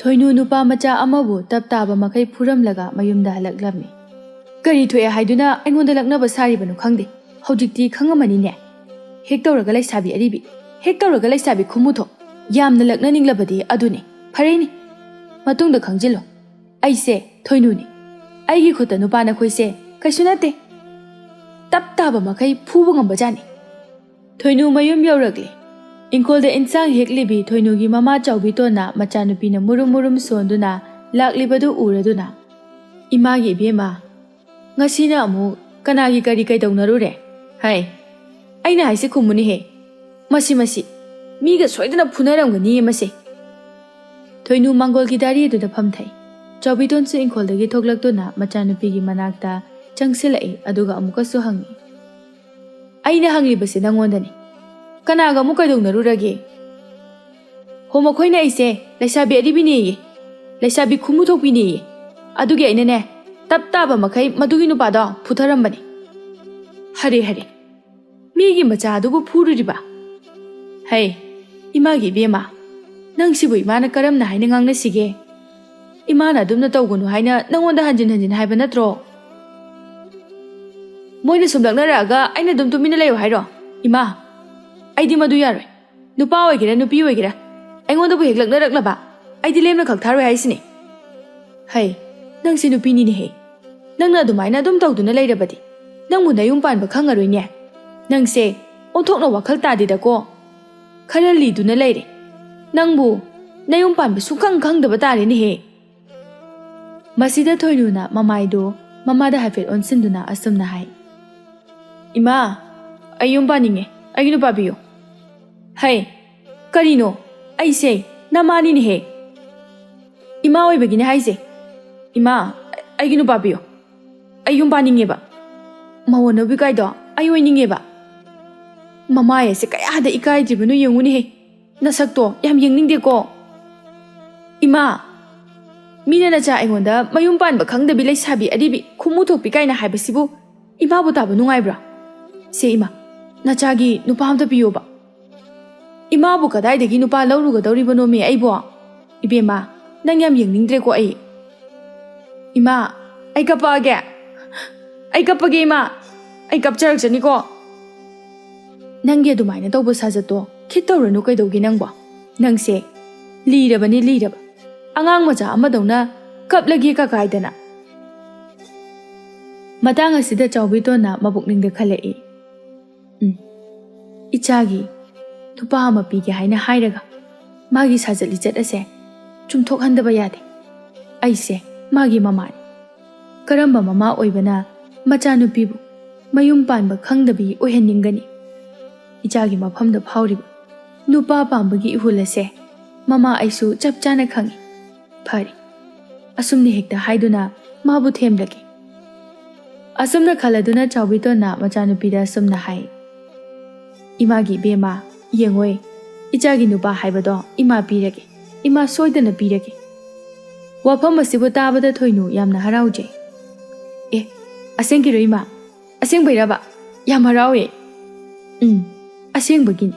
ꯊꯣꯏꯅꯨ ꯅꯨꯄꯥ ꯃꯆꯥ ꯑꯃꯕꯨ ꯇꯞ ꯇꯥꯕ ꯃꯈꯩ ꯐꯨꯔꯝꯂꯒ ꯃꯌꯨꯝꯗ ꯍꯜꯂꯛꯂꯝꯃꯤ꯫ ꯀꯔꯤ ꯊꯣꯛꯑꯦ ꯍꯥꯏꯗꯨꯅ ꯑꯩꯉꯣꯟꯗ ꯂꯛꯅꯕ ꯁꯥꯔꯤꯕꯅꯣ ꯈꯪꯗꯦ꯫ ꯍꯧꯖꯤꯛꯇꯤ ꯈꯪꯉꯝꯃꯅꯤꯅꯦ꯫ ꯍꯦꯛ ꯇꯧꯔꯒ ꯂꯩꯁꯥꯕꯤ ꯑꯔꯤꯕꯤ, ꯍꯦꯛ ꯇꯧꯔꯒ ꯂꯩꯁꯥꯕꯤ ꯈꯨꯃꯨꯊꯣ, ꯌꯥꯝꯅ ꯂꯛꯅꯅꯤꯡꯂꯕꯗꯤ ꯑꯗꯨꯅꯤ, ꯐꯔꯦꯅꯤ꯫ ꯃꯇꯨꯡꯗ ꯈꯪꯖꯤꯜꯂꯣ, ꯑꯩꯁꯦ ꯊꯣꯏꯅꯨꯅꯤ꯫ ꯑꯩꯒꯤ ꯈꯨꯠꯇ ꯅꯨꯄꯥ ꯅꯈꯣꯏꯁꯦ ꯀꯩꯁꯨ ꯅꯠꯇꯦ꯫ ꯇꯞ ꯇꯥꯕ ꯃꯈꯩ ꯐꯨꯕ ꯉꯝꯕꯖꯥꯠꯅꯤ꯫ ꯊꯣꯏꯅꯨ ꯃꯌꯨꯝ ꯌꯧꯔꯛꯂꯤ꯫ ꯏꯪꯈꯣꯜꯗ ꯏꯟꯁꯥꯡ ꯍꯦꯛꯂꯤꯕꯤ ꯊꯣꯏꯅꯨꯒꯤ ꯃꯃꯥ ꯆꯥꯎꯕꯤꯇꯣꯟꯅ ꯃꯆꯥꯅꯨꯄꯤꯅ ꯃꯨꯔꯨꯝ ꯃꯨꯔꯨꯝ ꯁꯣꯟꯗꯨꯅ ꯂꯥꯛꯂꯤꯕꯗꯨ ꯎꯔꯗꯨꯅ, "ꯏꯃꯥꯒꯤ ꯏꯕꯦꯝꯃ, ꯉꯁꯤꯅ ꯑꯃꯨꯛ ꯀꯅꯥꯒꯤ ꯀꯔꯤ ꯀꯩꯗꯧꯅꯔꯨꯔꯦ? ꯍꯥꯏ, ꯑꯩꯅ ꯍꯥꯏꯁꯦ ꯈꯨꯝꯃꯨꯅꯤꯍꯦ꯫ ꯃꯁꯤ ꯃꯤꯒ ꯁꯣꯏꯗꯅ ꯐꯨꯅꯔꯝꯒꯅꯤꯌꯦ ꯃꯁꯦ." ꯊꯣꯏꯅꯨ ꯃꯥꯡꯒꯣꯜꯒꯤ ꯗꯥꯔꯤ ꯑꯗꯨꯗ ꯐꯝꯊꯩ꯫ ꯆꯥꯎꯕꯤꯇꯣꯟꯁꯨ ꯏꯪꯈꯣꯜꯗꯒꯤ ꯊꯣꯛꯂꯛꯇꯨꯅ ꯃꯆꯥꯅꯨꯄꯤꯒꯤ ꯃꯅꯥꯛꯇ ꯆꯪꯁꯤꯜꯂꯛꯏ ꯑꯗꯨꯒ ꯑꯃꯨꯛꯀꯁꯨ ꯍꯪꯉꯤ, "ꯑꯩꯅ ꯍꯪꯂꯤꯕꯁꯤ ꯅꯪꯉꯣꯟꯗꯅꯤ, ꯀꯅꯥꯒ ꯑꯃꯨꯛ ꯀꯩꯗꯧꯅꯔꯨꯔꯒꯦ?" "ꯍꯣ, ꯃꯈꯣꯏꯅ ꯑꯩꯁꯦ ꯂꯩꯁꯥꯕꯤ ꯑꯔꯤꯕꯤꯅꯦꯌꯦ, ꯂꯩꯁꯥꯕꯤ ꯈꯨꯃꯨ ꯊꯣꯛꯄꯤꯅꯦꯌꯦ, ꯑꯗꯨꯒꯤ ꯑꯩꯅꯅꯦ ꯇꯞ ꯇꯥꯕ ꯃꯈꯩ ꯃꯗꯨꯒꯤ ꯅꯨꯄꯥꯗꯣ ꯐꯨꯊꯔꯝꯕꯅꯤ." "ꯍꯔꯦ ꯍꯔꯦ, ꯃꯤꯒꯤ ꯃꯆꯥ ꯑꯗꯨꯕꯨ ꯐꯨꯔꯨꯔꯤꯕ? ꯍꯩ, ꯏꯃꯥꯒꯤ ꯏꯕꯦꯝꯃ, ꯅꯪꯁꯤꯕꯨ ꯏꯃꯥꯅ ꯀꯔꯝꯅ ꯍꯥꯏꯅ ꯉꯥꯡꯅꯁꯤꯒꯦ? ꯏꯃꯥꯅ ꯑꯗꯨꯝꯅ ꯇꯧꯒꯅꯨ ꯍꯥꯏꯅ ꯅꯪꯉꯣꯟꯗ ꯍꯟꯖꯤꯟ ꯍꯟꯖꯤꯟ ꯍꯥꯏꯕ ꯅꯠꯇ꯭ꯔꯣ? ꯃꯣꯏꯅ ꯁꯨꯝ ꯂꯛꯅꯔꯛꯑꯒ ꯑꯩꯅ ꯑꯗꯨꯝ ꯇꯨꯃꯤꯟꯅ ꯂꯩꯌꯣ ꯍꯥꯏꯔꯣ? ꯏꯃꯥ, ꯑꯩꯗꯤ ꯃꯗꯨ ꯌꯥꯔꯣꯏ꯫ ꯅꯨꯄꯥ ꯑꯣꯏꯒꯦꯔꯥ ꯅꯨꯄꯤ ꯑꯣꯏꯒꯦꯔꯥ, ꯑꯩꯉꯣꯟꯗꯕꯨ ꯍꯦꯛ ꯂꯛꯅꯔꯛꯂꯕ ꯑꯩꯗꯤ ꯂꯦꯝꯅ ꯈꯛ ꯊꯥꯔꯣꯏ ꯍꯥꯏꯁꯤꯅꯤ." "ꯍꯩ, ꯅꯪꯁꯤ ꯅꯨꯄꯤꯅꯤꯅꯦꯍꯦ꯫ ꯅꯪꯅ ꯑꯗꯨꯃꯥꯏꯅ ꯑꯗꯨꯝ ꯇꯧꯗꯨꯅ ꯂꯩꯔꯕꯗꯤ ꯅꯪꯕꯨ ꯅꯌꯨꯝ ꯄꯥꯟꯕ ꯈꯪꯉꯔꯣꯏꯅꯦ꯫ ꯅꯪꯁꯦ ꯑꯣꯟꯊꯣꯛꯅ ꯋꯥꯈꯜ ꯇꯥꯗꯦꯗꯀꯣ꯫ ꯈꯔ ꯂꯤꯗꯨꯅ ꯂꯩꯔꯦ꯫ ꯅꯪꯕꯨ ꯅꯌꯨꯝ ꯄꯥꯟꯕ ꯁꯨꯡꯈꯪ ꯈꯪꯗꯕ ꯇꯥꯔꯦꯅꯦꯍꯦ." ꯃꯁꯤꯗ ꯊꯣꯏꯅꯨꯅ ꯃꯃꯥꯏꯗꯨ ꯃꯃꯥꯗ ꯍꯥꯏꯐꯦꯠ ꯑꯣꯟꯁꯤꯟꯗꯨꯅ ꯑꯁꯨꯝꯅ ꯍꯥꯏ, "ꯏꯃꯥ, ꯑꯩ ꯌꯨꯝ ꯄꯥꯅꯤꯡꯉꯦ, ꯑꯩꯒꯤ ꯅꯨꯄꯥ ꯄꯤꯌꯨ." "ꯍꯩ, ꯀꯔꯤꯅꯣ? ꯑꯩꯁꯦ ꯅꯃꯥꯅꯤꯅꯦꯍꯦ, ꯏꯃꯥ ꯑꯣꯏꯕꯒꯤꯅꯦ ꯍꯥꯏꯁꯦ꯫ ꯏꯃꯥ, ꯑꯩꯒꯤ ꯅꯨꯄꯥ ꯄꯤꯌꯨ, ꯑꯩ ꯌꯨꯝ ꯄꯥꯅꯤꯡꯉꯦꯕ, ꯃꯉꯣꯟꯅꯕꯤ ꯀꯥꯏꯗꯣ ꯑꯩ ꯑꯣꯏꯅꯤꯡꯉꯦꯕ." ꯃꯃꯥꯏ ꯑꯁꯦ ꯀꯌꯥꯗ ꯏꯀꯥꯏꯗ꯭ꯔꯤꯕꯅꯣ ꯌꯦꯡꯉꯨꯅꯦꯍꯦ, ꯅꯁꯛꯇꯣ ꯌꯥꯝ ꯌꯦꯡꯅꯤꯡꯗꯦꯀꯣ꯫ "ꯏꯃꯥ, ꯃꯤꯅ ꯅꯆꯥ ꯑꯩꯉꯣꯟꯗ ꯃꯌꯨꯝ ꯄꯥꯟꯕ ꯈꯪꯗꯕꯤ ꯂꯩꯁꯥꯕꯤ ꯑꯔꯤꯕꯤ ꯈꯨꯃꯨ ꯊꯣꯛꯄꯤ ꯀꯥꯏꯅ ꯍꯥꯏꯕꯁꯤꯕꯨ ꯏꯃꯥꯕꯨ ꯇꯥꯕ ꯅꯨꯡꯉꯥꯏꯕ꯭ꯔꯥ? ꯁꯦ ꯏꯃꯥ, ꯅꯆꯥꯒꯤ ꯅꯨꯄꯥ ꯑꯝꯇ ꯄꯤꯌꯣꯕ꯫ ꯏꯃꯥꯕꯨ ꯀꯗꯥꯏꯗꯒꯤ ꯅꯨꯄꯥ ꯂꯧꯔꯨꯒꯗꯧꯔꯤꯕꯅꯣꯃꯦ ꯑꯩꯕꯣ? ꯏꯕꯦꯝꯃ, ꯅꯪ ꯌꯥꯝ ꯌꯦꯡꯅꯤꯡꯗ꯭ꯔꯦꯀꯣ ꯑꯩ꯫ ꯏꯃꯥ, ꯑꯩ ꯀꯞꯄꯛꯑꯒꯦ, ꯑꯩ ꯀꯞꯄꯒꯦ ꯏꯃꯥ, ꯑꯩ ꯀꯞꯆꯔꯛꯆꯅꯤꯀꯣ." "ꯅꯪꯒꯤ ꯑꯗꯨꯃꯥꯏꯅ ꯇꯧꯕ ꯁꯥꯖꯠꯇꯣ ꯈꯤꯠ ꯇꯧꯔꯅꯨ ꯀꯩꯗꯧꯒꯦ ꯅꯪꯕꯣ? ꯅꯪꯁꯦ ꯂꯤꯔꯕꯅꯤ ꯂꯤꯔꯕ, ꯑꯉꯥꯡ ꯃꯆꯥ ꯑꯃꯗꯧꯅ ꯀꯞꯂꯒꯦ ꯀꯀꯥꯏꯗꯅ." ꯃꯇꯥꯡ ꯑꯁꯤꯗ ꯆꯥꯎꯕꯤꯇꯣꯟꯅ ꯃꯕꯨꯛꯅꯤꯡꯗ ꯈꯜꯂꯛꯏ, ꯏꯆꯥꯒꯤ ꯅꯨꯄꯥ ꯑꯃ ꯄꯤꯒꯦ ꯍꯥꯏꯅ ꯍꯥꯏꯔꯒ ꯃꯥꯒꯤ ꯁꯥꯖꯠ ꯂꯤꯆꯠ ꯑꯁꯦ ꯆꯨꯝꯊꯣꯛꯍꯟꯗꯕ ꯌꯥꯗꯦ꯫ ꯑꯩꯁꯦ ꯃꯥꯒꯤ ꯃꯃꯥꯅꯤ꯫ ꯀꯔꯝꯕ ꯃꯃꯥ ꯑꯣꯏꯕꯅ ꯃꯆꯥꯅꯨꯄꯤꯕꯨ ꯃꯌꯨꯝ ꯄꯥꯟꯕ ꯈꯪꯗꯕꯤ ꯑꯣꯏꯍꯟꯅꯤꯡꯒꯅꯤ? ꯏꯆꯥꯒꯤ ꯃꯐꯝꯗ ꯐꯥꯎꯔꯤꯕ ꯅꯨꯄꯥ ꯄꯥꯝꯕꯒꯤ ꯏꯍꯨꯜ ꯑꯁꯦ ꯃꯃꯥ ꯑꯩꯁꯨ ꯆꯞ ꯆꯥꯅ ꯈꯪꯏ꯫ ꯐꯔꯦ, ꯑꯁꯨꯝꯅ ꯍꯦꯛꯇ ꯍꯥꯏꯗꯨꯅ ꯃꯥꯕꯨ ꯊꯦꯝꯂꯒꯦ." ꯑꯁꯨꯝꯅ ꯈꯜꯂꯗꯨꯅ ꯆꯥꯎꯕꯤꯇꯣꯟꯅ ꯃꯆꯥꯅꯨꯄꯤꯗ ꯑꯁꯨꯝꯅ ꯍꯥꯏ, "ꯏꯃꯥꯒꯤ ꯏꯕꯦꯝꯃ, ꯌꯦꯡꯉꯣꯏ, ꯏꯆꯥꯒꯤ ꯅꯨꯄꯥ ꯍꯥꯏꯕꯗꯣ ꯏꯃꯥ ꯄꯤꯔꯒꯦ, ꯏꯃꯥ ꯁꯣꯏꯗꯅ ꯄꯤꯔꯒꯦ." ꯋꯥꯐꯝ ꯑꯁꯤꯕꯨ ꯇꯥꯕꯗ ꯊꯣꯏꯅꯨ ꯌꯥꯝꯅ ꯍꯔꯥꯎꯖꯩ꯫ "ꯑꯦ, ꯑꯁꯦꯡꯀꯤꯔꯣ ꯏꯃꯥ? ꯑꯁꯦꯡꯕꯩꯔꯕ? ꯌꯥꯝ ꯍꯔꯥꯎꯋꯦ." "ꯑꯁꯦꯡꯕꯒꯤꯅꯤ."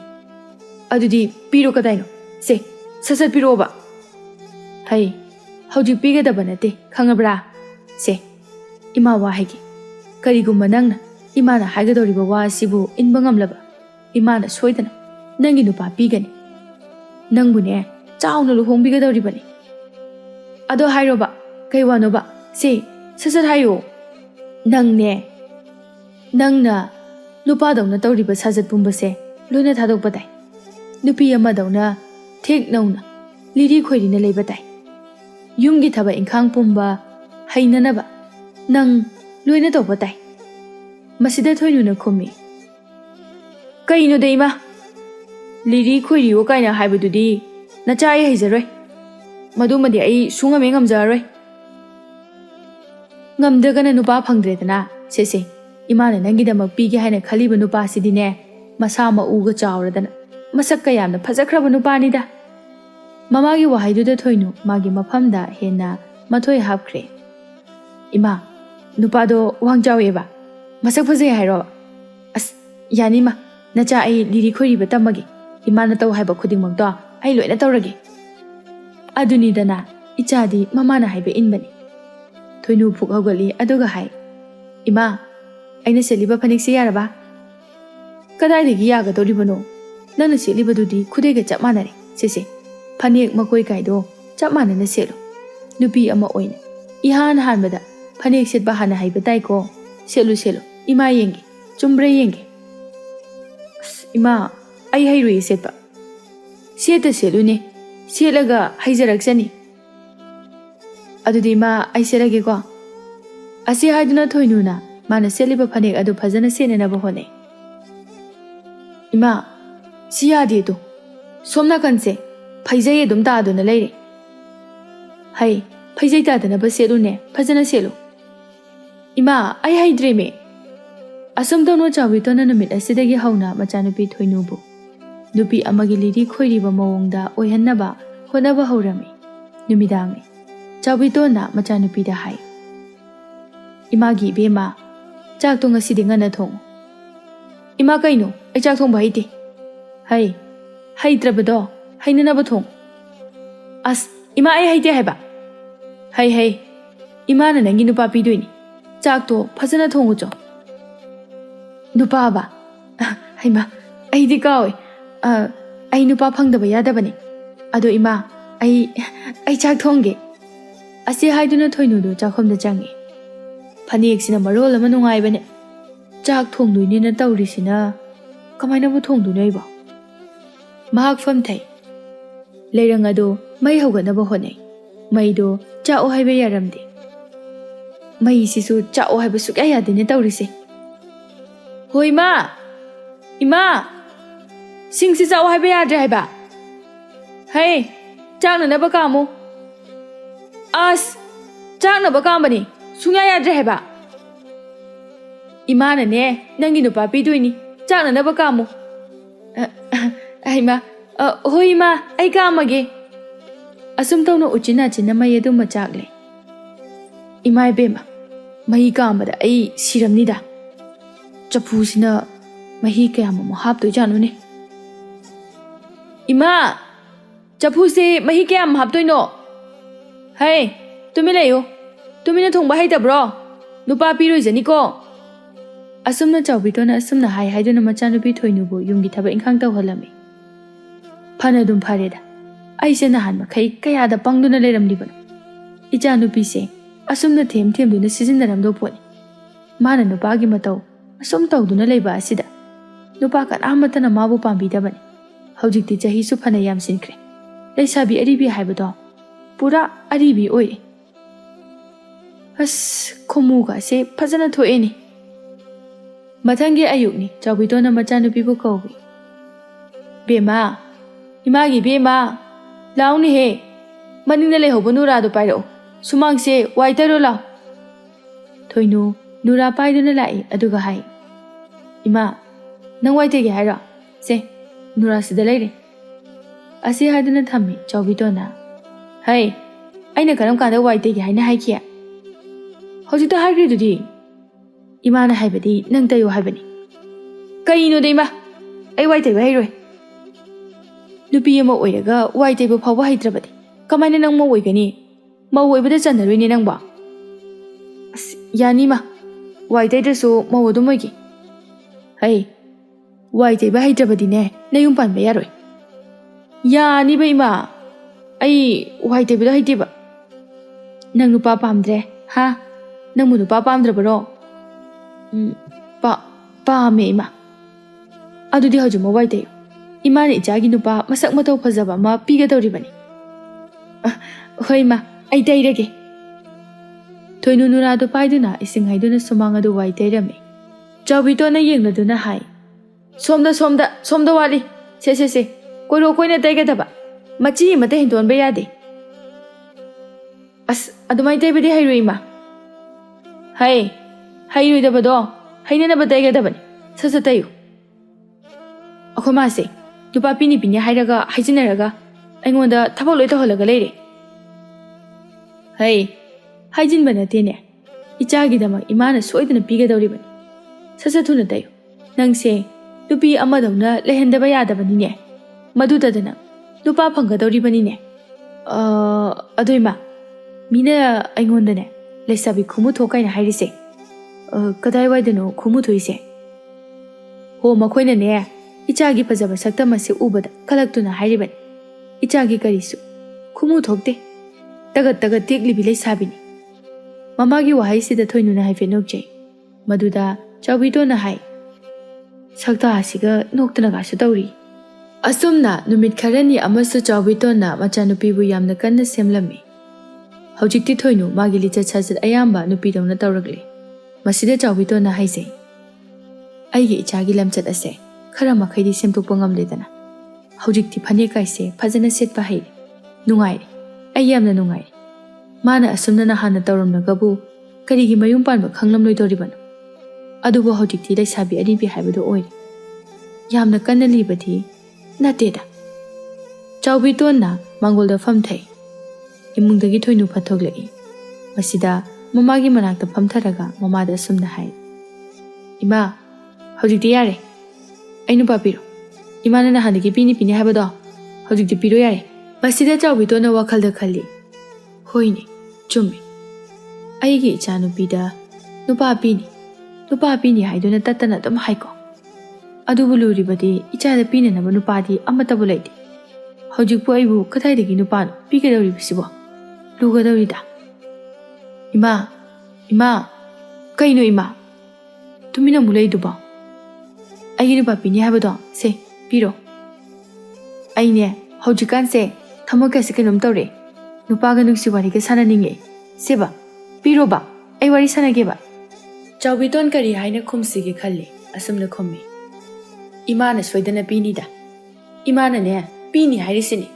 "ꯑꯗꯨꯗꯤ ꯄꯤꯔꯣ ꯀꯗꯥꯏꯅꯣ? ꯁꯦ, ꯁꯠ ꯄꯤꯔꯣꯕ." "ꯍꯩ, ꯍꯧꯖꯤꯛ ꯄꯤꯒꯗꯕ ꯅꯠꯇꯦ, ꯈꯪꯉꯕ꯭ꯔꯥ? ꯁꯦ, ꯏꯃꯥ ꯋꯥ ꯍꯥꯏꯒꯦ꯫ ꯀꯔꯤꯒꯨꯝꯕ ꯅꯪꯅ ꯏꯃꯥꯅ ꯍꯥꯏꯒꯗꯧꯔꯤꯕ ꯋꯥ ꯑꯁꯤꯕꯨ ꯏꯟꯕ ꯉꯝꯂꯕ ꯏꯃꯥꯅ ꯁꯣꯏꯗꯅ ꯅꯪꯒꯤ ꯅꯨꯄꯥ ꯄꯤꯒꯅꯤ. ꯅꯪꯕꯨꯅꯦ ꯆꯥꯎꯅ ꯂꯨꯍꯣꯡꯕꯤꯒꯗꯧꯔꯤꯕꯅꯤ. ꯑꯗꯣ ꯍꯥꯏꯔꯣꯕ, ꯀꯩ ꯋꯥꯅꯣꯕ? ꯁꯤ ꯁꯠ ꯍꯥꯏꯌꯣ. ꯅꯪꯅ ꯅꯨꯄꯥꯗꯧꯅ ꯇꯧꯔꯤꯕ ꯁꯥꯖꯠ ꯄꯨꯝꯕꯁꯦ ꯂꯣꯏꯅ ꯊꯥꯗꯣꯛꯄ ꯇꯥꯏ. ꯅꯨꯄꯤ ꯑꯃꯗꯧꯅ ꯊꯦꯛ ꯅꯧꯅ ꯂꯤꯔꯤ ꯈꯣꯏꯔꯤꯅ ꯂꯩꯕ ꯇꯥꯏ. ꯌꯨꯝꯒꯤ ꯊꯕꯛ ꯏꯪꯈꯥꯡ ꯄꯨꯝꯕ ꯍꯩꯅꯅꯕ ꯅꯪ ꯂꯣꯏꯅ ꯇꯧꯕ ꯇꯥꯏ. ꯃꯁꯤꯗ ꯊꯣꯏꯅꯨꯅ ꯈꯨꯝꯃꯤ, ꯀꯩꯅꯣꯗ ꯏꯃꯥ, ꯂꯤꯔꯤ ꯈꯣꯏꯔꯤꯌꯣ ꯀꯥꯏꯅ ꯍꯥꯏꯕꯗꯨꯗꯤ ꯅꯆꯥ ꯑꯩ ꯍꯩꯖꯔꯣꯏ. ꯃꯗꯨꯃꯗꯤ ꯑꯩ ꯁꯨꯡꯉꯝꯃꯦ ꯉꯝꯖꯔꯔꯣꯏ. ꯉꯝꯗ꯭ꯔꯒꯅ ꯅꯨꯄꯥ ꯐꯪꯗ꯭ꯔꯦꯗꯅ. ꯁꯦ ꯏꯃꯥꯅ ꯅꯪꯒꯤꯗꯃꯛ ꯄꯤꯒꯦ ꯍꯥꯏꯅ ꯈꯜꯂꯤꯕ ꯅꯨꯄꯥꯁꯤꯗꯤꯅꯦ ꯃꯁꯥ ꯃꯎꯒ ꯆꯥꯎꯔꯗꯅ ꯃꯁꯛꯀ ꯌꯥꯝꯅ ꯐꯖꯈ꯭ꯔꯕ ꯅꯨꯄꯥꯅꯤꯗ. ꯃꯃꯥꯒꯤ ꯋꯥꯍꯩꯗꯨꯗ ꯊꯣꯏꯅꯨ ꯃꯥꯒꯤ ꯃꯐꯝꯗ ꯍꯦꯟꯅ ꯃꯊꯣꯏ ꯍꯥꯞꯈ꯭ꯔꯦ. ꯏꯃꯥ, ꯅꯨꯄꯥꯗꯣ ꯋꯥꯡ ꯆꯥꯎꯋꯦꯕ, ꯃꯁꯛ ꯐꯖꯩ ꯍꯥꯏꯔꯣ? ꯑꯁ ꯌꯥꯅꯤꯃ, ꯅꯆꯥ ꯑꯩ ꯂꯤꯔꯤ ꯈꯣꯏꯔꯤꯕ ꯇꯝꯃꯒꯦ. ꯏꯃꯥꯅ ꯇꯧ ꯍꯥꯏꯕ ꯈꯨꯗꯤꯡꯃꯛꯇꯣ ꯑꯩ ꯂꯣꯏꯅ ꯇꯧꯔꯒꯦ. ꯑꯗꯨꯅꯤꯗꯅ Ichadi mamana haibe inbani. Thoinu phuk haugali aduga hai. Ima, aina seliba phanik se yaraba. Kadaidagi yagadoribano. Nana selibadudi khudega chap manare. Sese. Phanik makoi kaido chap manana selo. Nupi ama oine. Ihan hanbada phanik setba hana haiba tai ko. Selo selo. Ima yenge. Chumbre yenge. Ima, ai hairui setba. Seta selo ne. Selaga haizaraksani. Adudi ma ai selage ko. Asi haiduna thoinuna mana seliba phanik adu phajana senena ba hone. Ima, siya di to. Somna kanse phaijai adum ta aduna leire. Hai, phaijai ta dana ba selu ne phajana selu. Ima, ai haidre me. Asam dono chawi to na namit asidagi hauna machanupi thoinubu. Nupi amagi liri khoiriba mawongda oihannaba honaba haurami. Numidangi. Chawi to na machanupi da hai. Imagi bema. Chak to ngasi dinga na thong. Ima kaino, ai chak thong ba haite. Hai. Haitrabado. Hainana ba thong. As, ima ai haite haiba. Hai hai. Ima na nangi nupa pidoini. Chak to phajana thong ucho. Nupa ba. Hai ma. Ai di kaoi. Ai nupa phangdaba yadabani. Ado ima. Ai chak thongge. Asi haiduna thoinudu chakhomda changi. Phanik sina marol ama nungaibane. Chak thongduini na taurisina kamaina bu thongdunai ba. Mahak famthai. Leirang ado mai hauganaba honai. Mai do chao haiba yaramde. Mai sisu chao haiba sukya yadine taurise. Hoi ma. Ima. Singsi chao haiba yadre haiba. Hai. Chak na naba kamo. As. Chak na ba kamani. Sungya yadre haiba. Ima na ne nangi nupa piduini. Chak na naba kamo. Ai ma. Hoi ma. Ai kamage. Asum tau no uchina china mai adu machakle. Ima bema. Mai kamada ai siramnida. Chapu sina mahi kaya mo hap to janu ne. Ima. Chapu se mahi kaya hap to no. Hai. Tumi layo. Tumi na thongba hai tabro. Nupa piroi jani ko. Asum na chawbi to na asum na hai do na machanupi thoinubu yungi thaba ingkhang taw halami. Phana dum phareda. Aise na han makai kaya da pangduna leramli bano. Icha nupi se asum na them duna sizindaram do poni. Mana nupa gi matau asum tawduna leiba asida. Nupa kan amata na mabu pambi da bani. Haujikti chahi su phana yam sinkre. Leisabi aribi haibado. Pura aribi oi. As komuga se phajana thoeni. Mathangi ayukni chawbito na machanupi bu kawi. Bema. Imagi bema. Launi he. Maninga le hobo nura do pairo. Sumang se waitaro lao. Thoinu nura paido na lai aduga hai. Ima. Nang waite ge haira. Se. Nura sida leire. Asi haiduna thammi chawbito na. Hai. Aina karam kada waite ge haina hai kia. Hojita haigri dudi. Ima na haibadi nang tayo haibani. Kaino de ima. Ai waite ba hairoi. Nupi ama oiraga waite ba phawa haitrabadi. Kamaina nang ma oigani. Ma oibada chanaroi ne nang ba. Yani ma. Waite dasu ma odu moigi. Hai. Waite ba haitrabadi ne nayum pan ba yaroi. Yani ba ima. Ai waite ba haite ba. Nang nupa pamdre. Ha. Nang mu nupa pamdrabaro. Pame ima. Adudi hajuma waite. Ima ni jagi nupa masak matau phajaba ma piga tawribani. Hoi ma, ai tairage. Thoinu nura do paiduna ising haiduna sumang adu waite rame. Chawbito na yengladuna hai. Somda wali. Se. Koiro koina taigadaba. Machi mate hindon ba yade. As adumai taibadi hairoi ma. Hai. Hairoi dabado. Hainana ba taigadabani. Sasa tayo. Ako mase. Nupa pini hairaga haijinaraga. Aingonda thabak loi tawhalaga leire. Hai. Haijin bana tene. Ichagi dama imana soidana pigadawribani. Sasa thuna tayo. Nangse nupi amadawna lehendaba yadabani ne. Madudadana nupa phangadawribani ne. Adoima ꯃꯤꯅ ꯑꯩꯉꯣꯟꯗꯅꯦ ꯂꯩꯁꯥꯕꯤ ꯈꯨꯃꯨ ꯊꯣꯛ ꯀꯥꯏꯅ ꯍꯥꯏꯔꯤꯁꯦ ꯀꯗꯥꯏꯋꯥꯏꯗꯅꯣ ꯈꯨꯃꯨ ꯊꯣꯛꯏꯁꯦ? ꯍꯣ ꯃꯈꯣꯏꯅꯅꯦ ꯏꯆꯥꯒꯤ ꯐꯖꯕ ꯁꯛꯇꯝ ꯑꯁꯤ ꯎꯕꯗ ꯀꯂꯛꯇꯨꯅ ꯍꯥꯏꯔꯤꯕꯅꯤ ꯏꯆꯥꯒꯤ ꯀꯔꯤꯁꯨ ꯈꯨꯃꯨ ꯊꯣꯛꯇꯦ, ꯇꯒꯠ ꯇꯒꯠ ꯇꯦꯛꯂꯤꯕꯤ ꯂꯩꯁꯥꯕꯤꯅꯤ꯫ ꯃꯃꯥꯒꯤ ꯋꯥꯍꯩꯁꯤꯗ ꯊꯣꯏꯅꯨꯅ ꯍꯥꯏꯐꯦꯠ ꯅꯣꯛꯆꯩ꯫ ꯃꯗꯨꯗ ꯆꯥꯎꯕꯤꯇꯣꯟꯅ ꯍꯥꯏ, ꯁꯛꯇꯥ ꯑꯁꯤꯒ ꯅꯣꯛꯇꯅꯒꯁꯨ ꯇꯧꯔꯤ꯫ ꯑꯁꯨꯝꯅ ꯅꯨꯃꯤꯠ ꯈꯔꯅꯤ ꯑꯃꯁꯨ ꯆꯥꯎꯕꯤꯇꯣꯟꯅ ꯃꯆꯥꯅꯨꯄꯤꯕꯨ ꯌꯥꯝꯅ ꯀꯟꯅ ꯁꯦꯝꯂꯝꯃꯤ꯫ ꯍꯧꯖꯤꯛꯇꯤ ꯊꯣꯏꯅꯨ ꯃꯥꯒꯤ ꯂꯤꯆꯠ ꯁꯥꯖꯠ ꯑꯌꯥꯝꯕ ꯅꯨꯄꯤꯗꯧꯅ ꯇꯧꯔꯛꯂꯦ꯫ ꯃꯁꯤꯗ ꯆꯥꯎꯕꯤꯇꯣꯟꯅ ꯍꯥꯏꯖꯩ, ꯑꯩꯒꯤ ꯏꯆꯥꯒꯤ ꯂꯝꯆꯠ ꯑꯁꯦ ꯈꯔ ꯃꯈꯩꯗꯤ ꯁꯦꯝꯗꯣꯛꯄ ꯉꯝꯂꯦꯗꯅ꯫ ꯍꯧꯖꯤꯛꯇꯤ ꯐꯅꯦꯛ ꯀꯥꯏꯁꯦ ꯐꯖꯅ ꯁꯦꯠꯄ ꯍꯩꯔꯦ, ꯅꯨꯡꯉꯥꯏꯔꯦ, ꯑꯩ ꯌꯥꯝꯅ ꯅꯨꯡꯉꯥꯏꯔꯦ꯫ ꯃꯥꯅ ꯑꯁꯨꯝꯅ ꯍꯥꯟꯅ ꯇꯧꯔꯝꯂꯒꯕꯨ ꯀꯔꯤꯒꯤ ꯃꯌꯨꯝ ꯄꯥꯟꯕ ꯈꯪꯂꯝꯂꯣꯏꯗꯧꯔꯤꯕꯅꯣ? ꯑꯗꯨꯕꯨ ꯍꯧꯖꯤꯛꯇꯤ ꯂꯩꯁꯥꯕꯤ ꯑꯔꯤꯕꯤ ꯍꯥꯏꯕꯗꯨ ꯑꯣꯏꯔꯦ, ꯌꯥꯝꯅ ꯀꯟꯅ ꯂꯤꯕꯗꯤ ꯅꯠꯇꯦꯗ꯫ ꯆꯥꯎꯕꯤꯇꯣꯟꯅ ꯃꯥꯡꯒꯣꯜꯗ ꯐꯝꯊꯩ꯫ ꯏꯃꯨꯡꯗꯒꯤ ꯊꯣꯏꯅꯨ ꯐꯠꯊꯣꯛꯂꯛꯏ꯫ ꯃꯁꯤꯗ ꯃꯃꯥꯒꯤ ꯃꯅꯥꯛꯇ ꯐꯝꯊꯔꯒ ꯃꯃꯥꯗ ꯑꯁꯨꯝꯅ ꯍꯥꯏ, ꯏꯃꯥ, ꯍꯧꯖꯤꯛꯇꯤ ꯌꯥꯔꯦ, ꯑꯩ ꯅꯨꯄꯥ ꯄꯤꯔꯣ꯫ ꯏꯃꯥꯅ ꯅꯍꯥꯟꯗꯒꯤ ꯄꯤꯅꯤ ꯍꯥꯏꯕꯗꯣ ꯍꯧꯖꯤꯛꯇꯤ ꯄꯤꯔꯣ ꯌꯥꯔꯦ꯫ ꯃꯁꯤꯗ ꯆꯥꯎꯕꯤꯇꯣꯟꯅ ꯋꯥꯈꯜꯗ ꯈꯜꯂꯤ, ꯍꯣꯏꯅꯦ, ꯆꯨꯝꯃꯤ, ꯑꯩꯒꯤ ꯏꯆꯥꯅꯨꯄꯤꯗ ꯅꯨꯄꯥ ꯄꯤꯅꯤ ꯍꯥꯏꯗꯨꯅ ꯇꯠꯇꯅ ꯑꯗꯨꯝ ꯍꯥꯏꯀꯣ꯫ ꯑꯗꯨꯕꯨ ꯂꯨꯔꯤꯕꯗꯤ ꯏꯆꯥꯗ ꯄꯤꯅꯅꯕ ꯅꯨꯄꯥꯗꯤ ꯑꯃꯠꯇꯕꯨ ꯂꯩꯇꯦ꯫ ꯍꯧꯖꯤꯛꯄꯨ ꯑꯩꯕꯨ ꯀꯗꯥꯏꯗꯒꯤ ꯅꯨꯄꯥꯅꯣ ꯄꯤꯒꯗꯧꯔꯤꯕꯁꯤꯕꯣ? ꯂꯨꯒꯗꯧꯔꯤꯗ꯫ ꯏꯃꯥ, ꯀꯩꯅꯣ ꯏꯃꯥ? ꯇꯨꯃꯤꯟꯅ ꯑꯃꯨꯛ ꯂꯩꯗꯨꯕꯣ? ꯑꯩꯒꯤ ꯅꯨꯄꯥ ꯄꯤꯅꯤ ꯍꯥꯏꯕꯗꯣ ꯁꯦ ꯄꯤꯔꯣ꯫ ꯑꯩꯅꯦ ꯍꯧꯖꯤꯛꯀꯥꯟꯁꯦ ꯊꯃꯣꯏꯒꯁꯦ ꯀꯩꯅꯣꯝ ꯇꯧꯔꯦ, ꯅꯨꯄꯥꯒ ꯅꯨꯡꯁꯤ ꯋꯥꯔꯤꯒ ꯁꯥꯟꯅꯅꯤꯡꯉꯦ꯫ ꯁꯦꯕ ꯄꯤꯔꯣꯕ, ꯑꯩ ꯋꯥꯔꯤ ꯁꯥꯟꯅꯒꯦꯕ꯫ ꯆꯥꯎꯕꯤꯇꯣꯟ ꯀꯔꯤ ꯍꯥꯏꯅ ꯈꯨꯝꯁꯤꯒꯦ ꯈꯜꯂꯤ, ꯑꯁꯨꯝꯅ ꯈꯨꯝꯃꯤ, ꯏꯃꯥꯅ ꯁꯣꯏꯗꯅ ꯄꯤꯅꯤꯗ꯫ ꯏꯃꯥꯅꯅꯦ ꯄꯤꯅꯤ ꯍꯥꯏꯔꯤꯁꯤꯅꯤ,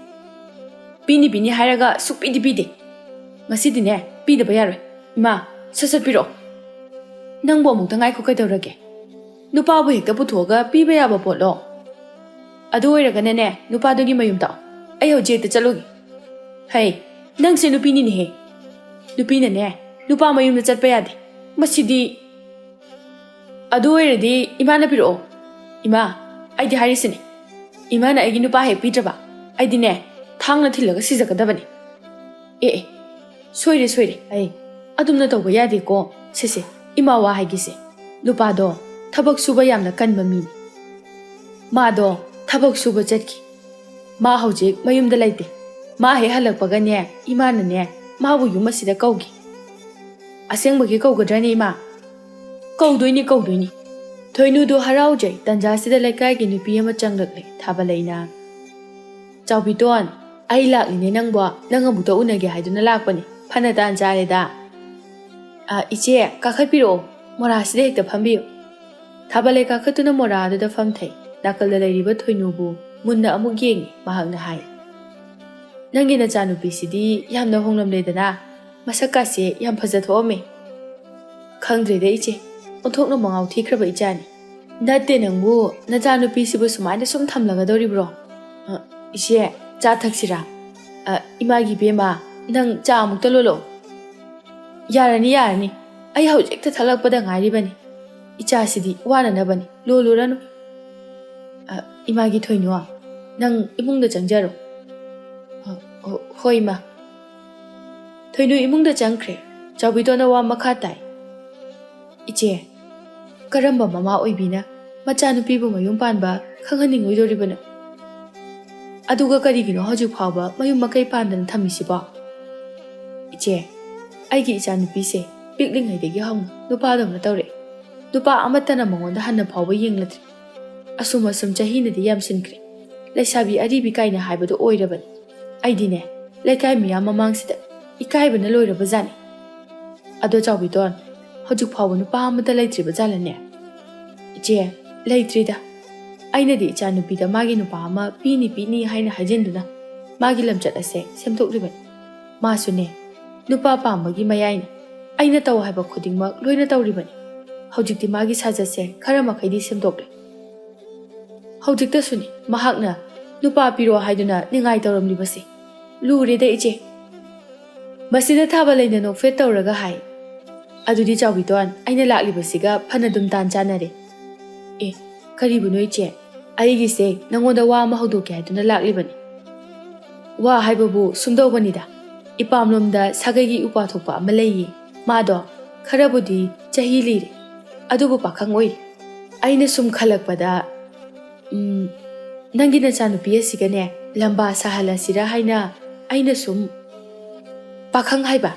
ꯄꯤꯅꯤ ꯍꯥꯏꯔꯒ ꯁꯨꯛꯄꯤꯗꯤ ꯄꯤꯗꯦ꯫ ꯉꯁꯤꯗꯤꯅꯦ ꯄꯤꯗꯕ ꯌꯥꯔꯣꯏ꯫ ꯏꯃꯥ, ꯁꯠ ꯄꯤꯔꯛꯑꯣ꯫ ꯅꯪꯕꯨ ꯑꯃꯨꯛꯇ ꯉꯥꯏꯈꯣ, ꯀꯩꯗꯧꯔꯒꯦ? ꯅꯨꯄꯥꯕꯨ ꯍꯦꯛꯇ ꯄꯨꯊꯣꯛꯑꯒ ꯄꯤꯕ ꯌꯥꯕ ꯄꯣꯠꯂꯣ? ꯑꯗꯨ ꯑꯣꯏꯔꯒꯅꯅꯦ ꯅꯨꯄꯥꯗꯨꯒꯤ ꯃꯌꯨꯝ ꯇꯥꯛꯑꯣ, ꯑꯩ ꯍꯧꯖꯤꯛ ꯍꯦꯛꯇ ꯆꯠꯂꯨꯒꯦ꯫ ꯍꯩ, ꯅꯪꯁꯦ ꯅꯨꯄꯤꯅꯤꯅꯦꯍꯦ, ꯅꯨꯄꯤꯅꯅꯦ ꯅꯨꯄꯥ ꯃꯌꯨꯝꯗ ꯆꯠꯄ ꯌꯥꯗꯦ꯫ ꯃꯁꯤꯗꯤ ꯑꯗꯨ ꯑꯣꯏꯔꯗꯤ ꯏꯃꯥꯅ ꯄꯤꯔꯛꯑꯣ꯫ ꯏꯃꯥ, ꯑꯩꯗꯤ ꯍꯥꯏꯔꯤꯁꯤꯅꯤ, ꯏꯃꯥꯅ ꯑꯩꯒꯤ ꯅꯨꯄꯥ ꯍꯦꯛ ꯄꯤꯗ꯭ꯔꯕ ꯑꯩꯗꯤꯅꯦ ꯊꯥꯡꯅ ꯊꯤꯜꯂꯒ ꯁꯤꯖꯒꯗꯕꯅꯤ꯫ ꯑꯦ, ꯁꯣꯏꯔꯦ, ꯑꯩ ꯑꯗꯨꯝꯅ ꯇꯧꯕ ꯌꯥꯗꯦꯀꯣ꯫ ꯁꯤꯁꯦ ꯏꯃꯥ ꯋꯥ ꯍꯥꯏꯒꯤꯁꯦ, ꯅꯨꯄꯥꯗꯣ ꯊꯕꯛ ꯁꯨꯕ ꯌꯥꯝꯅ ꯀꯟꯕ ꯃꯤꯅꯤ꯫ ꯃꯥꯗꯣ ꯊꯕꯛ ꯁꯨꯕ ꯆꯠꯈꯤ, ꯃꯥ ꯍꯧꯖꯤꯛ ꯃꯌꯨꯝꯗ ꯂꯩꯇꯦ꯫ ꯃꯥ ꯍꯦꯛ ꯍꯜꯂꯛꯄꯒꯅꯦ ꯏꯃꯥꯅꯅꯦ ꯃꯥꯕꯨ ꯌꯨꯝ ꯑꯁꯤꯗ ꯀꯧꯈꯤ꯫ ꯑꯁꯦꯡꯕꯒꯤ ꯀꯧꯒꯗ꯭ꯔꯅꯦ ꯏꯃꯥ? ꯀꯧꯗꯣꯏꯅꯤ꯫ ꯊꯣꯏꯅꯨꯗꯨ ꯍꯔꯥꯎꯖꯩ꯫ ꯇꯟꯖꯥꯁꯤꯗ ꯂꯩꯀꯥꯏꯒꯤ ꯅꯨꯄꯤ ꯑꯃ ꯆꯪꯂꯛꯂꯦ, ꯊꯥꯕꯂꯩꯅ, ꯆꯥꯎꯕꯤꯇꯣꯟ, ꯑꯩ ꯂꯥꯛꯂꯤꯅꯦ ꯅꯪꯕꯣ, ꯅꯪ ꯑꯃꯨꯛꯇ ꯎꯅꯒꯦ ꯍꯥꯏꯗꯨꯅ ꯂꯥꯛꯄꯅꯤ, ꯐꯅ ꯇꯥꯟ ꯆꯥꯔꯦꯗ꯫ ꯏꯆꯦ, ꯀꯥꯈꯠꯄꯤꯔꯛꯑꯣ, ꯃꯣꯔꯥꯁꯤꯗ ꯍꯦꯛꯇ ꯐꯝꯕꯤꯌꯨ꯫ ꯊꯥꯕꯂꯩ ꯀꯥꯈꯠꯇꯨꯅ ꯃꯣꯔꯥ ꯑꯗꯨꯗ ꯐꯝꯊꯩ꯫ ꯅꯥꯀꯜꯗ ꯂꯩꯔꯤꯕ ꯊꯣꯏꯅꯨꯕꯨ ꯃꯨꯟꯅ ꯑꯃꯨꯛ ꯌꯦꯡꯉꯤ꯫ ꯃꯍꯥꯛꯅ ꯍꯥꯏ, ꯅꯪꯒꯤ ꯅꯆꯥꯅꯨꯄꯤꯁꯤꯗꯤ ꯌꯥꯝꯅ ꯍꯣꯡꯂꯝꯂꯦꯗꯅ, ꯃꯁꯛꯀꯥꯁꯦ ꯌꯥꯝ ꯐꯖꯊꯣꯛꯑꯝꯃꯦ꯫ ꯈꯪꯗ꯭ꯔꯦꯗ ꯏꯆꯦ, ꯑꯣꯟꯊꯣꯛꯅ ꯃꯉꯥꯎ ꯊꯤꯈ꯭ꯔꯕ ꯏꯆꯥꯅꯤ꯫ ꯅꯠꯇꯦ, ꯅꯪꯕꯨ ꯅꯆꯥꯅꯨꯄꯤꯁꯤꯕꯨ ꯁꯨꯃꯥꯏꯅ ꯁꯨꯝ ꯊꯝꯂꯒꯗꯧꯔꯤꯕ꯭ꯔꯣ? ꯏꯆꯦ, ꯆꯥ ꯊꯛꯁꯤꯔꯥ? ꯏꯃꯥꯒꯤ ꯏꯕꯦꯝꯃ, ꯅꯪ ꯆꯥ ꯑꯃꯨꯛꯇ ꯂꯣꯜꯂꯛꯑꯣ꯫ ꯌꯥꯔꯅꯤ, ꯑꯩ ꯍꯧꯖꯤꯛꯇ ꯊꯛꯂꯛꯄꯗ ꯉꯥꯏꯔꯤꯕꯅꯤ꯫ ꯏꯆꯥꯁꯤꯗꯤ ꯋꯥꯅꯅꯕꯅꯤ, ꯂꯣꯜꯂꯨꯔꯅꯨ꯫ ꯏꯃꯥꯒꯤ ꯊꯣꯏꯅꯨ, ꯅꯪ ꯏꯃꯨꯡꯗ ꯆꯪꯖꯔꯣ꯫ ꯍꯣꯏ ꯏꯃꯥ꯫ ꯊꯣꯏꯅꯨ ꯏꯃꯨꯡꯗ ꯆꯪꯈ꯭ꯔꯦ꯫ ꯆꯥꯎꯕꯤꯇꯣꯟꯅ ꯋꯥ ꯃꯈꯥ ꯇꯥꯏ, ꯏꯆꯦ, ꯀꯔꯝꯕ ꯃꯃꯥ ꯑꯣꯏꯕꯤꯅ ꯃꯆꯥꯅꯨꯄꯤꯕꯨ ꯃꯌꯨꯝ ꯄꯥꯟꯕ ꯈꯪꯍꯟꯅꯤꯡꯉꯣꯏꯗꯧꯔꯤꯕꯅꯣ? ꯑꯗꯨꯒ ꯀꯔꯤꯒꯤꯅꯣ ꯍꯧꯖꯤꯛ ꯐꯥꯎꯕ ꯃꯌꯨꯝ ꯃꯀꯩ ꯄꯥꯟꯗꯅ ꯊꯝꯃꯤꯁꯤꯕꯣ? ꯏꯆꯦ, ꯑꯩꯒꯤ ꯏꯆꯥꯅꯨꯄꯤꯁꯦ ꯄꯤꯛꯂꯤꯉꯩꯗꯒꯤ ꯍꯧꯅ ꯅꯨꯄꯥꯗꯧꯅ ꯇꯧꯔꯛꯑꯦ꯫ ꯅꯨꯄꯥ ꯑꯃꯠꯇꯅ ꯃꯉꯣꯟꯗ ꯍꯟꯅ ꯐꯥꯎꯕ ꯌꯦꯡꯂꯗ꯭ꯔꯤ꯫ ꯑꯁꯨꯝ ꯆꯍꯤꯅꯗꯤ ꯌꯥꯝꯁꯤꯟꯈ꯭ꯔꯦ, ꯂꯩꯁꯥꯕꯤ ꯑꯔꯤꯕꯤ ꯀꯥꯏꯅ ꯍꯥꯏꯕꯗꯨ ꯑꯣꯏꯔꯕꯅꯤ꯫ ꯑꯩꯗꯤꯅꯦ ꯂꯩꯀꯥꯏ ꯃꯤꯌꯥꯝ ꯃꯃꯥꯡꯁꯤꯗ ꯏꯀꯥꯏꯕꯅ ꯂꯣꯏꯔꯕꯖꯥꯠꯅꯤ꯫ ꯑꯗꯣ ꯆꯥꯎꯕꯤꯇꯣꯟ, ꯍꯧꯖꯤꯛ ꯐꯥꯎꯕ ꯅꯨꯄꯥ ꯑꯃꯠꯇ ꯂꯩꯇ꯭ꯔꯤꯕ ꯖꯥꯠꯂꯅꯦ? ꯏꯆꯦ, ꯂꯩꯇ꯭ꯔꯤꯗ꯫ ꯑꯩꯅꯗꯤ ꯏꯆꯥꯅꯨꯄꯤꯗ ꯃꯥꯒꯤ ꯅꯨꯄꯥ ꯑꯃ ꯄꯤꯅꯤ ꯍꯥꯏꯅ ꯍꯥꯏꯖꯤꯟꯗꯨꯅ ꯃꯥꯒꯤ ꯂꯝꯆꯠ ꯑꯁꯦ ꯁꯦꯝꯗꯣꯛꯂꯤꯕꯅꯤ꯫ ꯃꯥꯁꯨꯅꯦ ꯅꯨꯄꯥ ꯄꯥꯝꯕꯒꯤ ꯃꯌꯥꯏꯅ ꯑꯩꯅ ꯇꯧ ꯍꯥꯏꯕ ꯈꯨꯗꯤꯡꯃꯛ ꯂꯣꯏꯅ ꯇꯧꯔꯤꯕꯅꯤ꯫ ꯍꯧꯖꯤꯛꯇꯤ ꯃꯥꯒꯤ ꯁꯥꯖꯠꯁꯦ ꯈꯔ ꯃꯈꯩꯗꯤ ꯁꯦꯝꯗꯣꯛꯂꯦ꯫ ꯍꯧꯖꯤꯛꯇꯁꯨꯅꯤ ꯃꯍꯥꯛꯅ ꯅꯨꯄꯥ ꯄꯤꯔꯣ ꯍꯥꯏꯗꯨꯅ ꯅꯤꯡꯉꯥꯏ ꯇꯧꯔꯝꯂꯤꯕꯁꯦ꯫ ꯂꯨꯔꯦꯗ ꯏꯆꯦ꯫ ꯃꯁꯤꯗ ꯊꯥꯕꯂꯩꯅ ꯅꯣꯛꯐꯦꯠ ꯇꯧꯔꯒ ꯍꯥꯏ, ꯑꯗꯨꯗꯤ ꯆꯥꯎꯕꯤꯇꯣꯟ, ꯑꯩꯅ ꯂꯥꯛꯂꯤꯕꯁꯤꯒ ꯐꯅꯗꯨꯝ ꯇꯥꯟ ꯆꯥꯟꯅꯔꯦ꯫ ꯀꯔꯤꯕꯨꯅꯣ ꯏꯆꯦ? ꯑꯩꯒꯤꯁꯦ ꯅꯪꯉꯣꯟꯗ ꯋꯥ ꯑꯃ ꯍꯧꯗꯣꯛꯀꯦ ꯍꯥꯏꯗꯨꯅ ꯂꯥꯛꯂꯤꯕꯅꯤ꯫ ꯋꯥ ꯍꯥꯏꯕꯕꯨ ꯁꯨꯝꯗꯧꯕꯅꯤꯗ, ꯏꯄꯥꯝꯂꯣꯝꯗ ꯁꯥꯒꯩꯒꯤ ꯎꯄꯥ ꯊꯣꯛꯄ ꯑꯃ ꯂꯩꯌꯦ. ꯃꯥꯗꯣ ꯈꯔꯕꯨꯗꯤ ꯆꯍꯤ ꯂꯤꯔꯦ, ꯑꯗꯨꯕꯨ ꯄꯥꯈꯪ ꯑꯣꯏꯔꯤ. ꯑꯩꯅ ꯁꯨꯝ ꯈꯜꯂꯛꯄꯗ ꯅꯪꯒꯤ ꯅꯆꯥꯅꯨꯄꯤ ꯑꯁꯤꯒꯅꯦ ꯂꯝꯕꯥ ꯁꯥꯍꯜꯂꯁꯤꯔꯥ ꯍꯥꯏꯅ ꯑꯩꯅ ꯁꯨꯝ ꯄꯥꯈꯪ ꯍꯥꯏꯕ.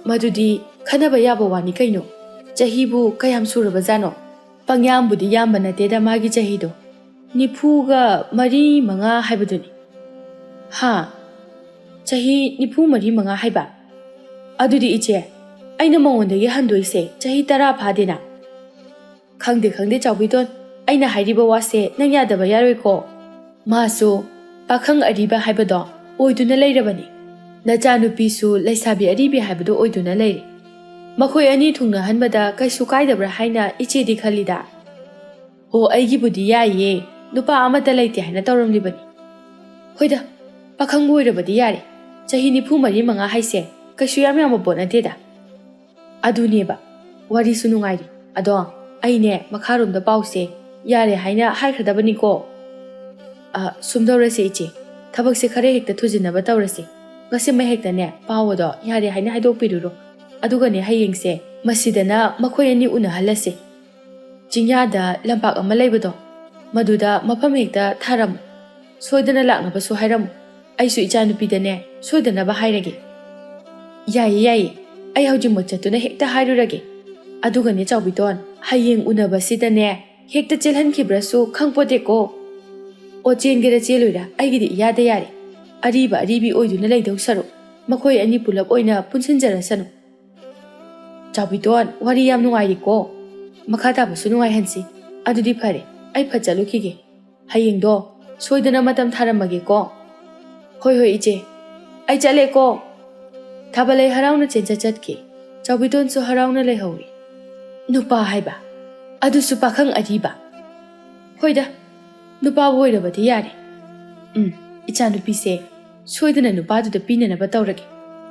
ꯃꯗꯨꯗꯤ ꯈꯟꯅꯕ ꯌꯥꯕ ꯋꯥꯅꯤ ꯀꯩꯅꯣ. ꯆꯍꯤꯕꯨ ꯀꯌꯥꯝ ꯁꯨꯔꯕꯖꯥꯠꯅꯣ? ꯄꯪꯌꯥꯝꯕꯨꯗꯤ ꯌꯥꯝꯕ ꯅꯠꯇꯦꯗ ꯃꯥꯒꯤ ꯆꯍꯤꯗꯣ. 94-5 ꯍꯥꯏꯕꯗꯨꯅꯤ. ꯍꯥ, ꯆꯍꯤ 94-5 ꯍꯥꯏꯕ? ꯑꯗꯨꯗꯤ ꯏꯆꯦ, ꯑꯩꯅ ꯃꯉꯣꯟꯗꯒꯤ ꯍꯟꯗꯣꯏꯁꯦ ꯆꯍꯤ 10 ꯐꯥꯗꯦꯅ. ꯈꯪꯗꯦ ꯆꯥꯎꯕꯤꯇꯣꯟ, ꯑꯩꯅ ꯍꯥꯏꯔꯤꯕ ꯋꯥꯁꯦ ꯅꯪ ꯌꯥꯗꯕ ꯌꯥꯔꯣꯏꯀꯣ. ꯃꯥꯁꯨ ꯄꯥꯈꯪ ꯑꯔꯤꯕ ꯍꯥꯏꯕꯗꯣ ꯑꯣꯏꯗꯨꯅ ꯂꯩꯔꯕꯅꯤ. ꯅꯆꯥꯅꯨꯄꯤꯁꯨ ꯂꯩꯁꯥꯕꯤ ꯑꯔꯤꯕꯤ ꯍꯥꯏꯕꯗꯣ ꯑꯣꯏꯗꯨꯅ ꯂꯩꯔꯦ. ꯃꯈꯣꯏ ꯑꯅꯤ ꯊꯨꯡꯅꯍꯟꯕꯗ ꯀꯩꯁꯨ ꯀꯥꯏꯗꯕ꯭ꯔꯥ ꯍꯥꯏꯅ ꯏꯆꯦꯗꯤ ꯈꯜꯂꯤꯗ. ꯑꯣ, ꯑꯩꯒꯤꯕꯨꯗꯤ ꯌꯥꯏꯌꯦ, ꯅꯨꯄꯥ ꯑꯃꯠꯇ ꯂꯩꯇꯦ ꯍꯥꯏꯅ ꯇꯧꯔꯝꯂꯤꯕꯅꯤ. ꯍꯣꯏꯗ, ꯄꯥꯈꯪꯕꯨ ꯑꯣꯏꯔꯕꯗꯤ ꯌꯥꯔꯦ. ꯆꯍꯤ 94-5 ꯍꯥꯏꯁꯦ ꯀꯩꯁꯨ ꯌꯥꯝꯕ ꯄꯣꯠ ꯅꯠꯇꯦꯗ. ꯑꯗꯨꯅꯦꯕ, ꯋꯥꯔꯤꯁꯨ ꯅꯨꯡꯉꯥꯏꯔꯤ. ꯑꯗꯣ ꯑꯩꯅꯦ ꯃꯈꯥꯔꯣꯝꯗ ꯄꯥꯎꯁꯦ ꯌꯥꯔꯦ ꯍꯥꯏꯅ ꯍꯥꯏꯈ꯭ꯔꯗꯕꯅꯤꯀꯣ. ꯁꯨꯝ ꯇꯧꯔꯁꯤ ꯏꯆꯦ, ꯊꯕꯛꯁꯦ ꯈꯔ ꯍꯦꯛꯇ ꯊꯨꯖꯤꯟꯅꯕ ꯇꯧꯔꯁꯤ. ꯉꯁꯤꯃ ꯍꯦꯛꯇꯅꯦ ꯄꯥꯎ ꯑꯗꯣ ꯌꯥꯔꯦ ꯍꯥꯏꯅ ꯍꯥꯏꯗꯣꯛꯄꯤꯔꯨꯔꯣ. ꯑꯗꯨꯒꯅꯦ ꯍꯌꯦꯡꯁꯦ ꯃꯁꯤꯗꯅ ꯃꯈꯣꯏ ꯑꯅꯤ ꯎꯅꯍꯜꯂꯁꯤ. ꯆꯤꯡꯌꯥꯗ ꯂꯝꯄꯥꯛ ꯑꯃ ꯂꯩꯕꯗꯣ, ꯃꯗꯨꯗ ꯃꯐꯝ ꯍꯦꯛꯇ ꯊꯥꯔꯝꯃꯨ. ꯁꯣꯏꯗꯅ ꯂꯥꯛꯅꯕꯁꯨ ꯍꯥꯏꯔꯝꯃꯨ. ꯑꯩꯁꯨ ꯏꯆꯥꯅꯨꯄꯤꯗꯅꯦ ꯁꯣꯏꯗꯅꯕ ꯍꯥꯏꯔꯒꯦ. ꯌꯥꯏꯌꯦ, ꯑꯩ ꯍꯧꯖꯤꯛꯃꯛ ꯆꯠꯇꯨꯅ ꯍꯦꯛꯇ ꯍꯥꯏꯔꯨꯔꯒꯦ. ꯑꯗꯨꯒꯅꯦ ꯆꯥꯎꯕꯤꯇꯣꯟ, ꯍꯌꯦꯡ ꯎꯅꯕꯁꯤꯗꯅꯦ ꯍꯦꯛꯇ ꯆꯦꯜꯍꯟꯈꯤꯕ꯭ꯔꯁꯨ ꯈꯪꯄꯣꯠꯇꯦꯀꯣ. ꯑꯣ, ꯆꯦꯟꯒꯦꯔꯥ ꯆꯦꯜꯂꯣꯏꯔꯥ ꯑꯩꯒꯤꯗꯤ ꯏꯌꯥꯗ ꯌꯥꯔꯦ. ꯑꯔꯤꯕ ꯑꯔꯤꯕꯤ ꯑꯣꯏꯗꯨꯅ ꯂꯩꯗꯧ ꯁꯔꯨꯛ ꯃꯈꯣꯏ ꯑꯅꯤ ꯄꯨꯂꯞ ꯑꯣꯏꯅ ꯄꯨꯟꯁꯤꯟꯖꯔꯁꯅꯨ. ꯆꯥꯎꯕꯤꯇꯣꯟ, ꯋꯥꯔꯤ ꯌꯥꯝ ꯅꯨꯡꯉꯥꯏꯔꯤꯀꯣ. ꯃꯈꯥ ꯇꯥꯕꯁꯨ ꯅꯨꯡꯉꯥꯏꯍꯟꯁꯤ. ꯑꯗꯨꯗꯤ ꯐꯔꯦ, ꯑꯩ ꯐꯠ ꯆꯠꯂꯨꯈꯤꯒꯦ. ꯍꯌꯦꯡꯗꯣ ꯁꯣꯏꯗꯅ ꯃꯇꯝ ꯊꯥꯔꯝꯃꯒꯦꯀꯣ. ꯍꯣꯏ ꯏꯆꯦ, ꯑꯩ ꯆꯠꯂꯦꯀꯣ. ꯊꯥꯕꯜꯂꯩ ꯍꯔꯥꯎꯅ ꯆꯠꯈꯤ. ꯆꯥꯎꯕꯤꯇꯣꯟꯁꯨ ꯍꯔꯥꯎꯅ ꯂꯩꯍꯧꯏ. ꯅꯨꯄꯥ ꯍꯥꯏꯕ, ꯑꯗꯨꯁꯨ ꯄꯥꯈꯪ ꯑꯔꯤꯕ. ꯍꯣꯏꯗ, ꯅꯨꯄꯥꯕꯨ ꯑꯣꯏꯔꯕꯗꯤ ꯌꯥꯔꯦ. ꯏꯆꯥꯅꯨꯄꯤꯁꯦ ꯁꯣꯏꯗꯅ ꯅꯨꯄꯥꯗꯨꯗ ꯄꯤꯅꯅꯕ ꯇꯧꯔꯒꯦ.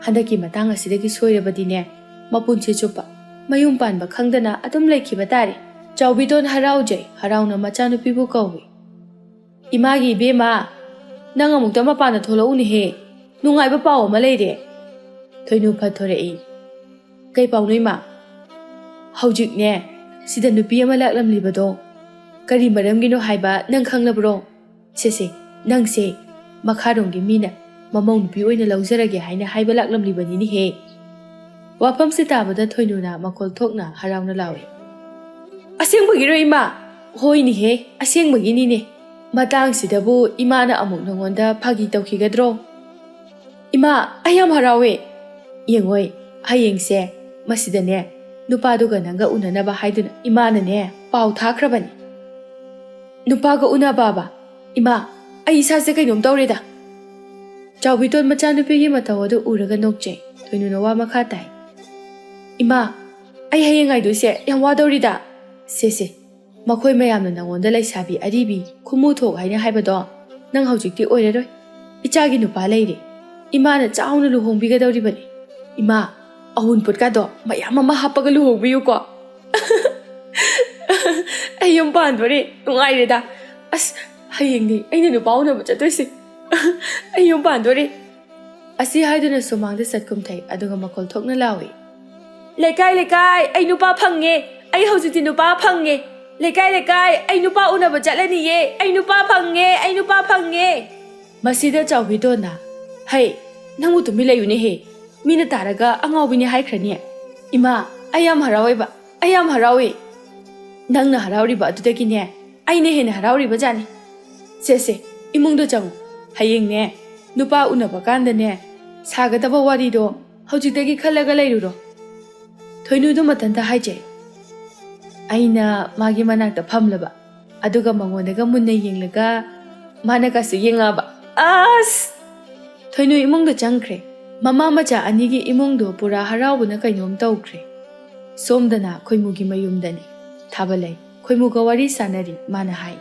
ꯍꯟꯗꯛꯀꯤ ꯃꯇꯥꯡ ꯑꯁꯤꯗꯒꯤ ꯁꯣꯏꯔꯕꯗꯤꯅꯦ ꯃꯄꯨꯟꯁꯤ ꯆꯨꯞꯄ ꯃꯌꯨꯝ ꯄꯥꯟꯕ ꯈꯪꯗꯅ ꯑꯗꯨꯝ ꯂꯩꯈꯤꯕ ꯇꯥꯔꯦ. ꯆꯥꯎꯕꯤꯇꯣꯟ ꯍꯔꯥꯎꯖꯩ ꯍꯔꯥꯎꯅ ꯃꯆꯥꯅꯨꯄꯤꯕꯨ ꯀꯧꯏ. ꯏꯃꯥꯒꯤ ꯏꯕꯦꯝꯃ, ꯅꯪ ꯑꯃꯨꯛꯇ ꯃꯄꯥꯟꯗ ꯊꯣꯛꯂꯛꯎꯅꯦꯍꯦ. ꯅꯨꯡꯉꯥꯏꯕ ꯄꯥꯎ ꯑꯃ ꯂꯩꯔꯦ. ꯊꯣꯏꯅꯨ ꯐꯠ ꯊꯣꯔꯛꯏ. ꯀꯩ ꯄꯥꯎꯅꯣ ꯏꯃꯥ? ꯍꯧꯖꯤꯛꯅꯦ ꯁꯤꯗ ꯅꯨꯄꯤ ꯑꯃ ꯂꯥꯛꯂꯝꯂꯤꯕꯗꯣ ꯀꯔꯤ ꯃꯔꯝꯒꯤꯅꯣ ꯍꯥꯏꯕ ꯅꯪ ꯈꯪꯂꯕ꯭ꯔꯣ? ꯁꯦ ꯅꯪꯁꯦ ꯃꯈꯥꯔꯣꯝꯒꯤ ꯃꯤꯅ ꯃꯃꯧ ꯅꯨꯄꯤ ꯑꯣꯏꯅ ꯂꯧꯖꯔꯒꯦ ꯍꯥꯏꯅ ꯍꯥꯏꯕ ꯂꯥꯛꯂꯝꯂꯤꯕꯅꯤꯅꯦꯍꯦ. ꯋꯥꯐꯝꯁꯤ ꯇꯥꯕꯗ ꯊꯣꯏꯅꯨꯅ ꯃꯈꯣꯜ ꯊꯣꯛꯅ ꯍꯔꯥꯎꯅ ꯂꯥꯎꯏ. ꯑꯁꯦꯡꯕꯒꯤꯔꯣ ꯏꯃꯥ? ꯍꯣꯏꯅꯦꯍꯦ, ꯑꯁꯦꯡꯕꯒꯤꯅꯤꯅꯦ. ꯃꯇꯥꯡꯁꯤꯗꯕꯨ ꯏꯃꯥꯅ ꯑꯃꯨꯛ ꯅꯉꯣꯟꯗ ꯐꯥꯒꯤ ꯇꯧꯈꯤꯒꯗ꯭ꯔꯣ? ꯏꯃꯥ, ꯑꯩ ꯌꯥꯝ ꯍꯔꯥꯎꯋꯦ. ꯌꯦꯡꯉꯣꯏ, ꯍꯌꯦꯡꯁꯦ ꯃꯁꯤꯗꯅꯦ ꯅꯨꯄꯥꯗꯨꯒ ꯅꯪꯒ ꯎꯅꯅꯕ ꯍꯥꯏꯗꯨꯅ ꯏꯃꯥꯅꯅꯦ ꯄꯥꯎ ꯊꯥꯈ꯭ꯔꯕꯅꯤ. ꯅꯨꯄꯥꯒ ꯎꯅꯕꯕ? ꯏꯃꯥ, ꯑꯩ ꯏꯁꯥꯁꯦ ꯀꯩꯅꯣꯝ ꯇꯧꯔꯦꯗ. ꯆꯥꯎꯕꯤꯇꯣꯟ ꯃꯆꯥꯅꯨꯄꯤꯒꯤ ꯃꯇꯧ ꯑꯗꯨ ꯎꯔꯒ ꯅꯣꯛꯆꯩ. ꯊꯣꯏꯅꯨꯅ ꯋꯥ ꯃꯈꯥ ꯇꯥꯏ. ꯏꯃꯥ, ꯑꯩ ꯍꯌꯦꯡ ꯉꯥꯏꯗꯣꯏꯁꯦ ꯌꯥꯝ ꯋꯥꯗꯧꯔꯤꯗ. ꯁꯦ ꯃꯈꯣꯏ ꯃꯌꯥꯝꯅ ꯅꯉꯣꯟꯗ ꯂꯩꯁꯥꯕꯤ ꯑꯔꯤꯕꯤ ꯈꯨꯃꯨ ꯊꯣꯛ ꯍꯥꯏꯅ ꯍꯥꯏꯕꯗꯣ ꯅꯪ ꯍꯧꯖꯤꯛꯇꯤ ꯑꯣꯏꯔꯔꯣꯏ. ꯏꯆꯥꯒꯤ ꯅꯨꯄꯥ ꯂꯩꯔꯦ. ꯏꯃꯥꯅ ꯆꯥꯎꯅ ꯂꯨꯍꯣꯡꯕꯤꯒꯗꯧꯔꯤꯕꯅꯤ. ꯏꯃꯥ, ꯑꯎꯟꯄꯣꯠꯀꯥꯗꯣ ꯃꯌꯥꯝ ꯑꯃ ꯍꯥꯞꯄꯒ ꯂꯨꯍꯣꯡꯕꯤꯌꯨꯀꯣ. ꯑꯩ ꯌꯨꯝ ꯄꯥꯟꯗꯣꯔꯦ, ꯅꯨꯡꯉꯥꯏꯔꯦꯗ. ꯑꯁ, ꯍꯌꯦꯡꯗꯤ ꯑꯩꯅ ꯅꯨꯄꯥ ꯎꯅꯕ ꯆꯠꯇꯣꯏꯁꯦ. ꯑꯩ ꯌꯨꯝ ꯄꯥꯟꯗꯣꯔꯦ. ꯑꯁꯤ ꯍꯥꯏꯗꯨꯅ ꯁꯨꯃꯥꯡꯗ ꯆꯠꯀꯨꯝꯊꯩ, ꯑꯗꯨꯒ ꯃꯈꯣꯜ ꯊꯣꯛꯅ ꯂꯥꯎꯏ. ꯂꯩꯀꯥꯏ, ꯑꯩ ꯅꯨꯄꯥ ꯐꯪꯉꯦ. ꯑꯩ ꯍꯧꯖꯤꯛꯇꯤ ꯅꯨꯄꯥ ꯐꯪꯉꯦ. ꯂꯩꯀꯥꯏ, ꯑꯩ ꯅꯨꯄꯥ ꯎꯅꯕ ꯆꯠꯂꯅꯤꯌꯦ. ꯑꯩ ꯅꯨꯄꯥ ꯐꯪꯉꯦ. ꯃꯁꯤꯗ ꯆꯥꯎꯕꯤꯇꯣꯟꯅ, ꯍꯩ, ꯅꯪꯕꯨ ꯇꯨꯃꯤꯟ ꯂꯩꯌꯨꯅꯦꯍꯦ. ꯃꯤꯅ ꯇꯥꯔꯒ ꯑꯉꯥꯎꯕꯤꯅꯦ ꯍꯥꯏꯈ꯭ꯔꯅꯤ. ꯏꯃꯥ, ꯑꯩ ꯌꯥꯝ ꯍꯔꯥꯎꯋꯦ. ꯅꯪꯅ ꯍꯔꯥꯎꯔꯤꯕ ꯑꯗꯨꯗꯒꯤꯅꯦ ꯑꯩꯅ ꯍꯦꯟꯅ ꯍꯔꯥꯎꯔꯤꯕ ꯖꯥꯠꯅꯤ. ꯁꯦ ꯏꯃꯨꯡꯗ ꯆꯪꯉꯨ. ꯍꯌꯦꯡꯅꯦ ꯅꯨꯄꯥ ꯎꯅꯕ ꯀꯥꯟꯗꯅꯦ ꯁꯥꯒꯗꯕ ꯋꯥꯔꯤꯗꯣ ꯍꯧꯖꯤꯛꯇꯒꯤ ꯈꯜꯂꯒ ꯂꯩꯔꯨꯔꯣ. ꯊꯣꯏꯅꯨꯗꯨ ꯃꯊꯟꯇ ꯍꯥꯏꯖꯩ. ꯑꯩꯅ ꯃꯥꯒꯤ ꯃꯅꯥꯛꯇ ꯐꯝꯂꯕ, ꯑꯗꯨꯒ ꯃꯉꯣꯟꯗꯒ ꯃꯨꯟꯅ ꯌꯦꯡꯂꯒ ꯃꯥꯅꯒꯁꯨ ꯌꯦꯡꯉꯛꯑꯕ. ꯑꯁ! ꯊꯣꯏꯅꯨ ꯏꯃꯨꯡꯗ ꯆꯪꯈ꯭ꯔꯦ. ꯃꯃꯥ ꯃꯆꯥ ꯑꯅꯤꯒꯤ ꯏꯃꯨꯡꯗꯣ ꯄꯨꯔꯥ ꯍꯔꯥꯎꯕꯅ ꯀꯩꯅꯣꯝ ꯇꯧꯈ꯭ꯔꯦ. ꯁꯣꯝꯗꯅ ꯈꯣꯏꯃꯨꯒꯤ ꯃꯌꯨꯝꯗꯅꯤ. ꯊꯥꯕꯜꯂꯩ ꯈꯣꯏꯃꯨꯒ ꯋꯥꯔꯤ ꯁꯥꯟꯅꯔꯤ. ꯃꯥꯅ ꯍꯥꯏ.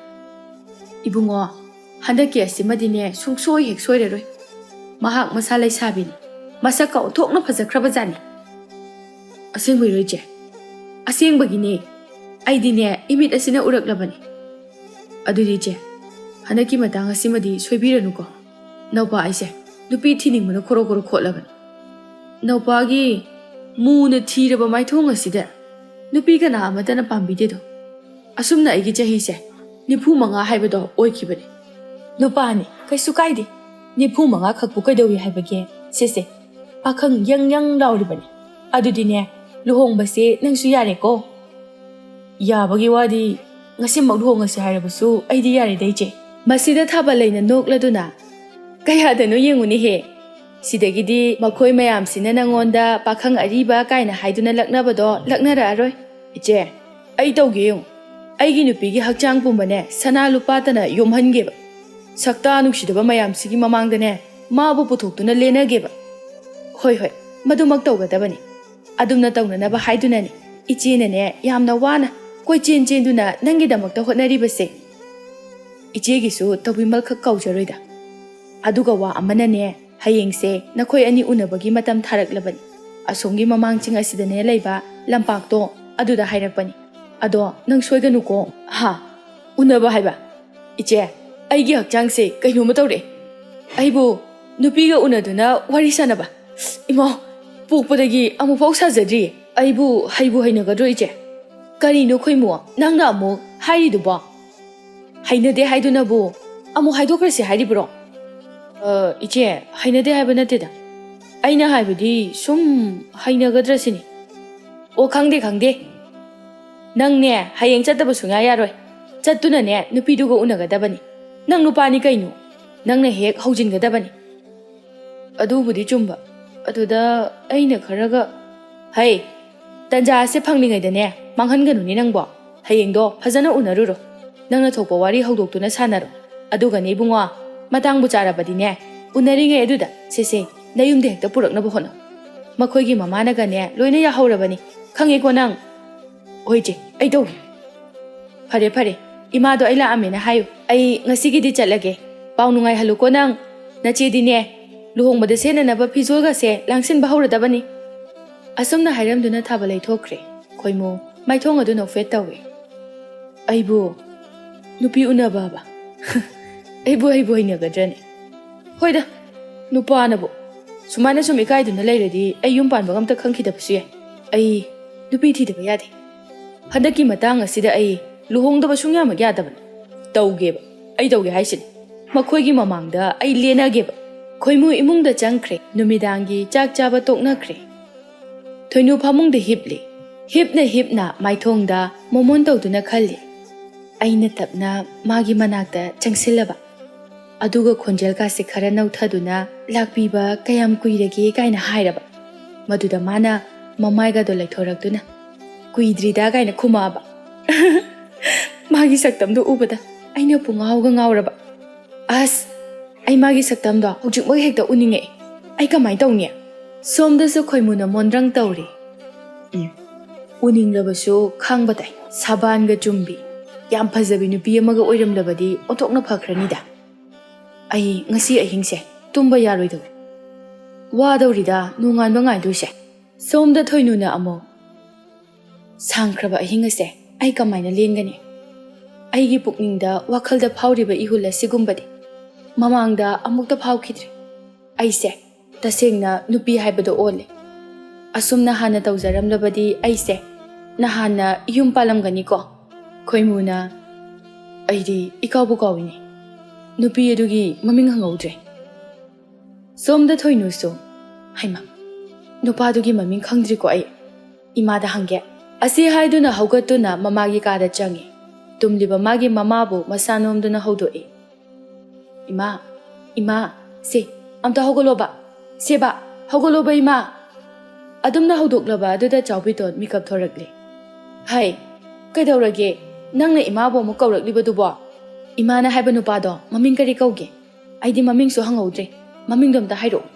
ꯏꯕꯨꯡꯉꯣ, ꯍꯟꯗꯛꯀꯤ ꯑꯁꯤꯃꯗꯤꯅꯦ ꯁꯨꯡꯁꯣꯏ ꯍꯦꯛ ꯁꯣꯏꯔꯔꯣꯏ. ꯃꯍꯥꯛ ꯃꯁꯥ ꯂꯩꯁꯥꯕꯤꯅꯤ. ꯃꯁꯛꯀ ꯑꯣꯟꯊꯣꯛꯅ ꯐꯖꯈ꯭ꯔꯕꯖꯥꯠꯅꯤ. ꯑꯁꯦꯡꯕꯩꯔꯣ ꯏꯆꯦ? ꯑꯁꯦꯡꯕꯒꯤꯅꯦ. ꯑꯩꯗꯤꯅꯦ ꯏꯃꯤꯠ ꯑꯁꯤꯅ ꯎꯔꯛꯂꯕꯅꯤ. ꯑꯗꯨꯗꯤ ꯏꯆꯦ, ꯍꯟꯗꯛꯀꯤ ꯃꯇꯥꯡ ꯑꯁꯤꯃꯗꯤ ꯁꯣꯏꯕꯤꯔꯅꯨꯀꯣ. ꯅꯧꯄꯥ ꯑꯩꯁꯦ ꯅꯨꯄꯤ ꯊꯤꯅꯤꯡꯕꯅ ꯈꯣꯔꯣ ꯈꯣꯠꯂꯕꯅꯤ. ꯅꯧꯄꯥꯒꯤ ꯃꯨꯅ ꯊꯤꯔꯕ ꯃꯥꯏꯊꯣꯡ ꯑꯁꯤꯗ ꯅꯨꯄꯤ ꯀꯅꯥ ꯑꯃꯠꯇꯅ ꯄꯥꯝꯕꯤꯗꯦꯗꯣ ꯑꯁꯨꯝꯅ ꯑꯩꯒꯤ ꯆꯍꯤꯁꯦ 45 ꯍꯥꯏꯕꯗꯣ ꯑꯣꯏꯈꯤꯕꯅꯤ ꯅꯨꯄꯥꯅꯤ ꯀꯩꯁꯨ ꯀꯥꯏꯗꯦ 45 ꯈꯛꯄꯨ ꯀꯩꯗꯧꯏ ꯍꯥꯏꯕꯒꯦ ꯁꯤꯁꯦ ꯄꯥꯈꯪ ꯌꯪ ꯂꯥꯎꯔꯤꯕꯅꯤ ꯑꯗꯨꯗꯤꯅꯦ ꯂꯨꯍꯣꯡꯕꯁꯦ ꯅꯪꯁꯨ ꯌꯥꯔꯦꯀꯣ ꯌꯥꯕꯒꯤ ꯋꯥꯗꯤ ꯉꯁꯤꯃꯛ ꯂꯨꯍꯣꯡꯉꯁꯤ ꯍꯥꯏꯔꯕꯁꯨ ꯑꯩꯗꯤ ꯌꯥꯔꯦꯗ ꯏꯆꯦ ꯃꯁꯤꯗ ꯊꯥꯕꯜ ꯂꯩꯅ ꯅꯣꯛꯂꯗꯨꯅ ꯀꯌꯥꯗꯅꯣ ꯌꯦꯡꯉꯨꯅꯦꯍꯦ ꯁꯤꯗꯒꯤꯗꯤ ꯃꯈꯣꯏ ꯃꯌꯥꯝꯁꯤꯅ ꯅꯪꯉꯣꯟꯗ ꯄꯥꯈꯪ ꯑꯔꯤꯕ ꯀꯥꯏꯅ ꯍꯥꯏꯗꯨꯅ ꯂꯛꯅꯕꯗꯣ ꯂꯛꯅꯔꯛꯑꯔꯣꯏ ꯏꯆꯦ ꯑꯩ ꯇꯧꯒꯦ ꯌꯦꯡꯉꯨ ꯑꯩꯒꯤ ꯅꯨꯄꯤꯒꯤ ꯍꯛꯆꯥꯡ ꯄꯨꯝꯕꯅꯦ ꯁꯅꯥ ꯂꯨꯄꯥꯇꯅ ꯌꯣꯝꯍꯟꯒꯦꯕ ꯁꯛꯇꯥ ꯅꯨꯡꯁꯤꯗꯕ ꯃꯌꯥꯝꯁꯤꯒꯤ ꯃꯃꯥꯡꯗꯅꯦ ꯃꯥꯕꯨ ꯄꯨꯊꯣꯛꯇꯨꯅ ꯂꯦꯟꯅꯒꯦꯕ ꯍꯣꯏ ꯃꯗꯨꯃꯛ ꯇꯧꯒꯗꯕꯅꯤ ꯑꯗꯨꯝꯅ ꯇꯧꯅꯅꯕ ꯍꯥꯏꯗꯨꯅꯅꯤ ꯏꯆꯦꯅꯅꯦ ꯌꯥꯝꯅ ꯋꯥꯅ ꯀꯣꯏꯆꯦꯟ ꯆꯦꯟꯗꯨꯅ ꯅꯪꯒꯤꯗꯃꯛꯇ ꯍꯣꯠꯅꯔꯤꯕꯁꯦ ꯏꯆꯦꯒꯤꯁꯨ ꯇꯧꯕꯤꯃꯜꯈꯛ ꯀꯧꯖꯔꯣꯏꯗ ꯑꯗꯨꯒ ꯋꯥ ꯑꯃꯅꯅꯦ ꯍꯌꯦꯡꯁꯦ ꯅꯈꯣꯏ ꯑꯅꯤ ꯎꯅꯕꯒꯤ ꯃꯇꯝ ꯊꯥꯔꯛꯂꯕꯅꯤ ꯑꯁꯣꯝꯒꯤ ꯃꯃꯥꯡ ꯆꯤꯡ ꯑꯁꯤꯗꯅꯦ ꯂꯩꯕ ꯂꯝꯄꯥꯛꯇꯣ ꯑꯗꯨꯗ ꯍꯥꯏꯔꯛꯄꯅꯤ ꯑꯗꯣ ꯅꯪ ꯁꯣꯏꯒꯅꯨꯀꯣ ꯎꯅꯕ ꯍꯥꯏꯕ ꯏꯆꯦ ꯑꯩꯒꯤ ꯍꯛꯆꯥꯡꯁꯦ ꯀꯩꯅꯣꯝꯃ ꯇꯧꯔꯛꯑꯦ ꯑꯩꯕꯨ ꯅꯨꯄꯤꯒ ꯎꯅꯗꯨꯅ ꯋꯥꯔꯤ ꯁꯥꯟꯅꯕ ꯏꯃꯥ ꯄꯣꯛꯄꯗꯒꯤ ꯑꯃꯨꯛꯐꯥꯎ ꯁꯥꯖꯗ꯭ꯔꯤꯌꯦ ꯑꯩꯕꯨ ꯍꯩꯅꯒꯗ꯭ꯔꯣ ꯏꯆꯦ ꯀꯔꯤꯅꯣ ꯈꯣꯏꯃꯨ ꯅꯪꯅ ꯑꯃꯨꯛ ꯍꯥꯏꯔꯤꯗꯨꯕꯣ ꯍꯩꯅꯗꯦ ꯍꯥꯏꯗꯨꯅꯕꯨ ꯑꯃꯨꯛ ꯍꯥꯏꯗꯣꯛꯈ꯭ꯔꯁꯤ ꯍꯥꯏꯔꯤꯕ꯭ꯔꯣ ꯏꯆꯦ ꯍꯩꯅꯗꯦ ꯍꯥꯏꯕ ꯅꯠꯇꯦꯗ ꯑꯩꯅ ꯍꯥꯏꯕꯗꯤ ꯁꯨꯝ ꯍꯩꯅꯒꯗ꯭ꯔ ꯁꯤꯅꯤ ꯑꯣ ꯈꯪꯗꯦ ꯅꯪꯅꯦ ꯍꯌꯦꯡ ꯆꯠꯇꯕ ꯁꯨꯡꯌꯥ ꯌꯥꯔꯣꯏ ꯆꯠꯇꯨꯅꯅꯦ ꯅꯨꯄꯤꯗꯨꯒ ꯎꯅꯒꯗꯕꯅꯤ ꯅꯪ ꯅꯨꯄꯥꯅꯤ ꯀꯩꯅꯣ ꯅꯪꯅ ꯍꯦꯛ ꯍꯧꯖꯤꯟꯒꯗꯕꯅꯤ ꯑꯗꯨꯕꯨꯗꯤ ꯆꯨꯝꯕ ꯑꯗꯨꯗ ꯑꯩꯅ ꯈꯔꯒ ꯇꯟꯖꯥꯁꯦ ꯐꯪꯂꯤꯉꯩꯗꯅꯦ ꯃꯥꯡꯍꯟꯒꯅꯨꯅꯦ ꯅꯪꯕꯣ ꯍꯌꯦꯡꯗꯣ ꯐꯖꯅ ꯎꯅꯔꯨꯔꯣ ꯅꯪꯅ ꯊꯣꯛꯄ ꯋꯥꯔꯤ ꯍꯧꯗꯣꯛꯇꯨꯅ ꯁꯥꯟꯅꯔꯣ ꯑꯗꯨꯒꯅꯦ ꯏꯕꯨꯡꯉꯣ ꯃꯇꯥꯡꯕꯨ ꯆꯥꯔꯕꯗꯤꯅꯦ ꯎꯅꯔꯤꯉꯩ ꯑꯗꯨꯗ ꯁꯦ ꯅꯌꯨꯝꯗ ꯍꯦꯛꯇ ꯄꯨꯔꯛꯅꯕ ꯍꯣꯠꯅꯧ ꯃꯈꯣꯏꯒꯤ ꯃꯃꯥꯅꯒꯅꯦ ꯂꯣꯏꯅ ꯌꯥꯍꯧꯔꯕꯅꯤ ꯈꯪꯉꯦꯀꯣ ꯅꯪ ꯍꯣꯏ ꯏꯆꯦ ꯑꯩ ꯇꯧꯒꯦ ꯐꯔꯦ ꯏꯃꯥꯗꯣ ꯑꯩ ꯂꯥꯛꯑꯝꯃꯦꯅ ꯍꯥꯏꯌꯨ ꯑꯩ ꯉꯁꯤꯒꯤꯗꯤ ꯆꯠꯂꯒꯦ ꯄꯥꯎ ꯅꯨꯡꯉꯥꯏꯍꯜꯂꯨꯀꯣ ꯅꯪ ꯅꯆꯦꯗꯤꯅꯦ ꯂꯨꯍꯣꯡꯕꯗ ꯁꯦꯠꯅꯅꯕ ꯐꯤꯖꯣꯜꯒꯁꯦ ꯂꯥꯡꯁꯤꯟꯕ ꯍꯧꯔꯗꯕꯅꯤ ꯑꯁꯨꯝꯅ ꯍꯥꯏꯔꯝꯗꯨꯅ ꯊꯥꯕꯜ ꯂꯩꯊꯣꯛꯈ꯭ꯔꯦ ꯈꯣꯏꯃꯨ ꯃꯥꯏꯊꯣꯡ ꯑꯗꯨ ꯅꯣꯛꯐꯦꯠ ꯇꯧꯋꯦ ꯑꯩꯕꯨ ꯅꯨꯄꯤ ꯎꯅꯕ ꯑꯩꯕꯨ ꯍꯩꯅꯒꯗ꯭ꯔꯅꯦ ꯍꯣꯏꯗ ꯅꯨꯄꯥꯅꯕꯨ ꯁꯨꯃꯥꯏꯅ ꯁꯨꯝ ꯏꯀꯥꯏꯗꯨꯅ ꯂꯩꯔꯗꯤ ꯑꯩ ꯌꯨꯝ ꯄꯥꯟꯕꯒ ꯑꯝꯇ ꯈꯪꯈꯤꯗꯕꯁꯨ ꯌꯥꯏ ꯑꯩ ꯅꯨꯄꯤ ꯊꯤꯗꯕ ꯌꯥꯗꯦ ꯍꯟꯗꯛꯀꯤ ꯃꯇꯥꯡ ꯑꯁꯤꯗ ꯑꯩ ꯂꯨꯍꯣꯡꯗꯕ ꯁꯨꯡꯌꯥꯃꯛ ꯌꯥꯗꯕꯅꯤ ꯇꯧꯒꯦꯕ ꯑꯩ ꯇꯧꯒꯦ ꯍꯥꯏꯁꯤꯅꯤ ꯃꯈꯣꯏꯒꯤ ꯃꯃꯥꯡꯗ ꯑꯩ ꯂꯦꯟꯅꯒꯦꯕ ꯈꯣꯏꯃꯨ ꯏꯃꯨꯡꯗ ꯆꯪꯈ꯭ꯔꯦ ꯅꯨꯃꯤꯗꯥꯡꯒꯤ ꯆꯥꯛ ꯆꯥꯕ ꯇꯣꯛꯅꯈ꯭ꯔꯦ ꯊꯣꯏꯅꯨ ꯐꯃꯨꯡꯗ ꯍꯤꯞꯅ ꯃꯥꯏꯊꯣꯡꯗ ꯃꯣꯃꯣꯟ ꯇꯧꯗꯨꯅ ꯈꯜꯂꯤ ꯑꯩꯅ ꯇꯞꯅ ꯃꯥꯒꯤ ꯃꯅꯥꯛꯇ ꯆꯪꯁꯤꯜꯂꯕ ꯑꯗꯨꯒ ꯈꯣꯟꯖꯦꯜꯀꯥꯁꯦ ꯈꯔ ꯅꯧꯊꯗꯨꯅ ꯂꯥꯛꯄꯤꯕ ꯀꯌꯥꯝ ꯀꯨꯏꯔꯒꯦ ꯀꯥꯏꯅ ꯍꯥꯏꯔꯕ ꯃꯗꯨꯗ ꯃꯥꯅ ꯃꯃꯥꯏꯒꯗꯣ ꯂꯩꯊꯣꯔꯛꯇꯨꯅ ꯀꯨꯏꯗ꯭ꯔꯤꯗ ꯀꯥꯏꯅ ꯈꯨꯝꯃꯛꯑꯕ ꯃꯥꯒꯤ ꯁꯛꯇꯝꯗꯣ ꯎꯕꯗ ꯑꯩꯅ ꯄꯨꯡꯉꯥꯎꯒ ꯉꯥꯎꯔꯕ ꯑꯁ ꯑꯩ ꯃꯥꯒꯤ ꯁꯛꯇꯝꯗꯣ ꯍꯧꯖꯤꯛꯃꯛ ꯍꯦꯛꯇ ꯎꯅꯤꯡꯉꯛꯑꯦ ꯑꯩ ꯀꯃꯥꯏꯅ ꯇꯧꯅꯤ ꯁꯣꯝꯗꯁꯨ ꯈꯣꯏꯃꯨꯅ ꯃꯣꯟꯗ꯭ꯔꯪ ꯇꯧꯔꯤ ꯎꯅꯤꯡꯂꯕꯁꯨ ꯈꯥꯡꯕ ꯇꯥꯏ ꯁꯕꯥꯟꯒ ꯆꯨꯝꯕꯤ ꯌꯥꯝ ꯐꯖꯕꯤ ꯅꯨꯄꯤ ꯑꯃꯒ ꯑꯣꯏꯔꯝꯂꯕꯗꯤ ꯑꯣꯟꯊꯣꯛꯅ ꯐꯈ꯭ꯔꯅꯤꯗ ꯑꯩ ꯉꯁꯤ ꯑꯍꯤꯡꯁꯦ ꯇꯨꯝꯕ ꯌꯥꯔꯣꯏꯗꯧꯔꯤ ꯋꯥꯗꯧꯔꯤꯗ ꯅꯣꯡꯉꯥꯟꯕ ꯉꯥꯏꯗꯣꯏꯁꯦ ꯁꯣꯝꯗ ꯊꯣꯏꯅꯨꯅ ꯑꯃꯨꯛ ꯁꯥꯡꯈ꯭ꯔꯕ ꯑꯍꯤꯡ ꯑꯁꯦ ꯑꯩ ꯀꯃꯥꯏꯅ ꯂꯦꯟꯒꯅꯤ ꯑꯩꯒꯤ ꯄꯨꯛꯅꯤꯡꯗ ꯋꯥꯈꯜꯗ ꯐꯥꯎꯔꯤꯕ ꯏꯍꯨꯜ ꯑꯁꯤꯒꯨꯝꯕꯗꯤ ꯃꯃꯥꯡꯗ ꯑꯃꯨꯛꯇ ꯐꯥꯎꯈꯤꯗ꯭ꯔꯤ ꯑꯩꯁꯦ ꯇꯁꯦꯡꯅ ꯅꯨꯄꯤ ꯍꯥꯏꯕꯗꯣ ꯑꯣꯜꯂꯦ ꯑꯁꯨꯝꯅ ꯍꯥꯟꯅ ꯇꯧꯖꯔꯝꯂꯕꯗꯤ ꯑꯩꯁꯦ ꯅꯍꯥꯟꯅ ꯌꯨꯝ ꯄꯥꯜꯂꯝꯒꯅꯤꯀꯣ ꯈꯣꯏꯃꯨꯅ ꯑꯩꯗꯤ ꯏꯀꯥꯎꯕꯨ ꯀꯥꯎꯏꯅꯦ ꯅꯨꯄꯤ ꯑꯗꯨꯒꯤ ꯃꯃꯤꯡ ꯍꯪꯍꯧꯗ꯭ꯔꯦ ꯁꯣꯝꯗ ꯊꯣꯏꯅꯨꯁꯨ ꯍꯩꯃ ꯅꯨꯄꯥꯗꯨꯒꯤ ꯃꯃꯤꯡ ꯈꯪꯗ꯭ꯔꯤꯀꯣ ꯑꯩ ꯏꯃꯥꯗ ꯍꯪꯒꯦ ꯑꯁꯤ ꯍꯥꯏꯗꯨꯅ ꯍꯧꯒꯠꯇꯨꯅ ꯃꯃꯥꯒꯤ ꯀꯥꯗ ꯆꯪꯉꯤ ꯇꯨꯝꯂꯤꯕ ꯃꯥꯒꯤ ꯃꯃꯥꯕꯨ ꯃꯁꯥ ꯅꯣꯝꯗꯨꯅ ꯍꯧꯗꯣꯛꯏ ꯏꯃꯥ ꯁꯦ ꯑꯝꯇ ꯍꯧꯒꯠꯂꯣꯕ ꯁꯦꯕ ꯍꯧꯒꯠꯂꯣꯕ ꯏꯃꯥ ꯑꯗꯨꯝꯅ ꯍꯧꯗꯣꯛꯂꯕ ꯑꯗꯨꯗ ꯆꯥꯎꯕꯤꯇꯣꯟ ꯃꯤꯀꯞ ꯊꯣꯔꯛꯂꯤ ꯀꯩꯗꯧꯔꯒꯦ ꯅꯪꯅ ꯏꯃꯥꯕꯨ ꯑꯃꯨꯛ ꯀꯧꯔꯛꯂꯤꯕꯗꯨꯕꯣ ꯏꯃꯥꯅ ꯍꯥꯏꯕ ꯅꯨꯄꯥꯗꯣ ꯃꯃꯤꯡ ꯀꯔꯤ ꯀꯧꯒꯦ ꯑꯩꯗꯤ ꯃꯃꯤꯡꯁꯨ ꯍꯪꯍꯧꯗ꯭ꯔꯦ ꯃꯃꯤꯡꯗꯣ ꯑꯝꯇ ꯍꯥꯏꯔꯛꯑꯣ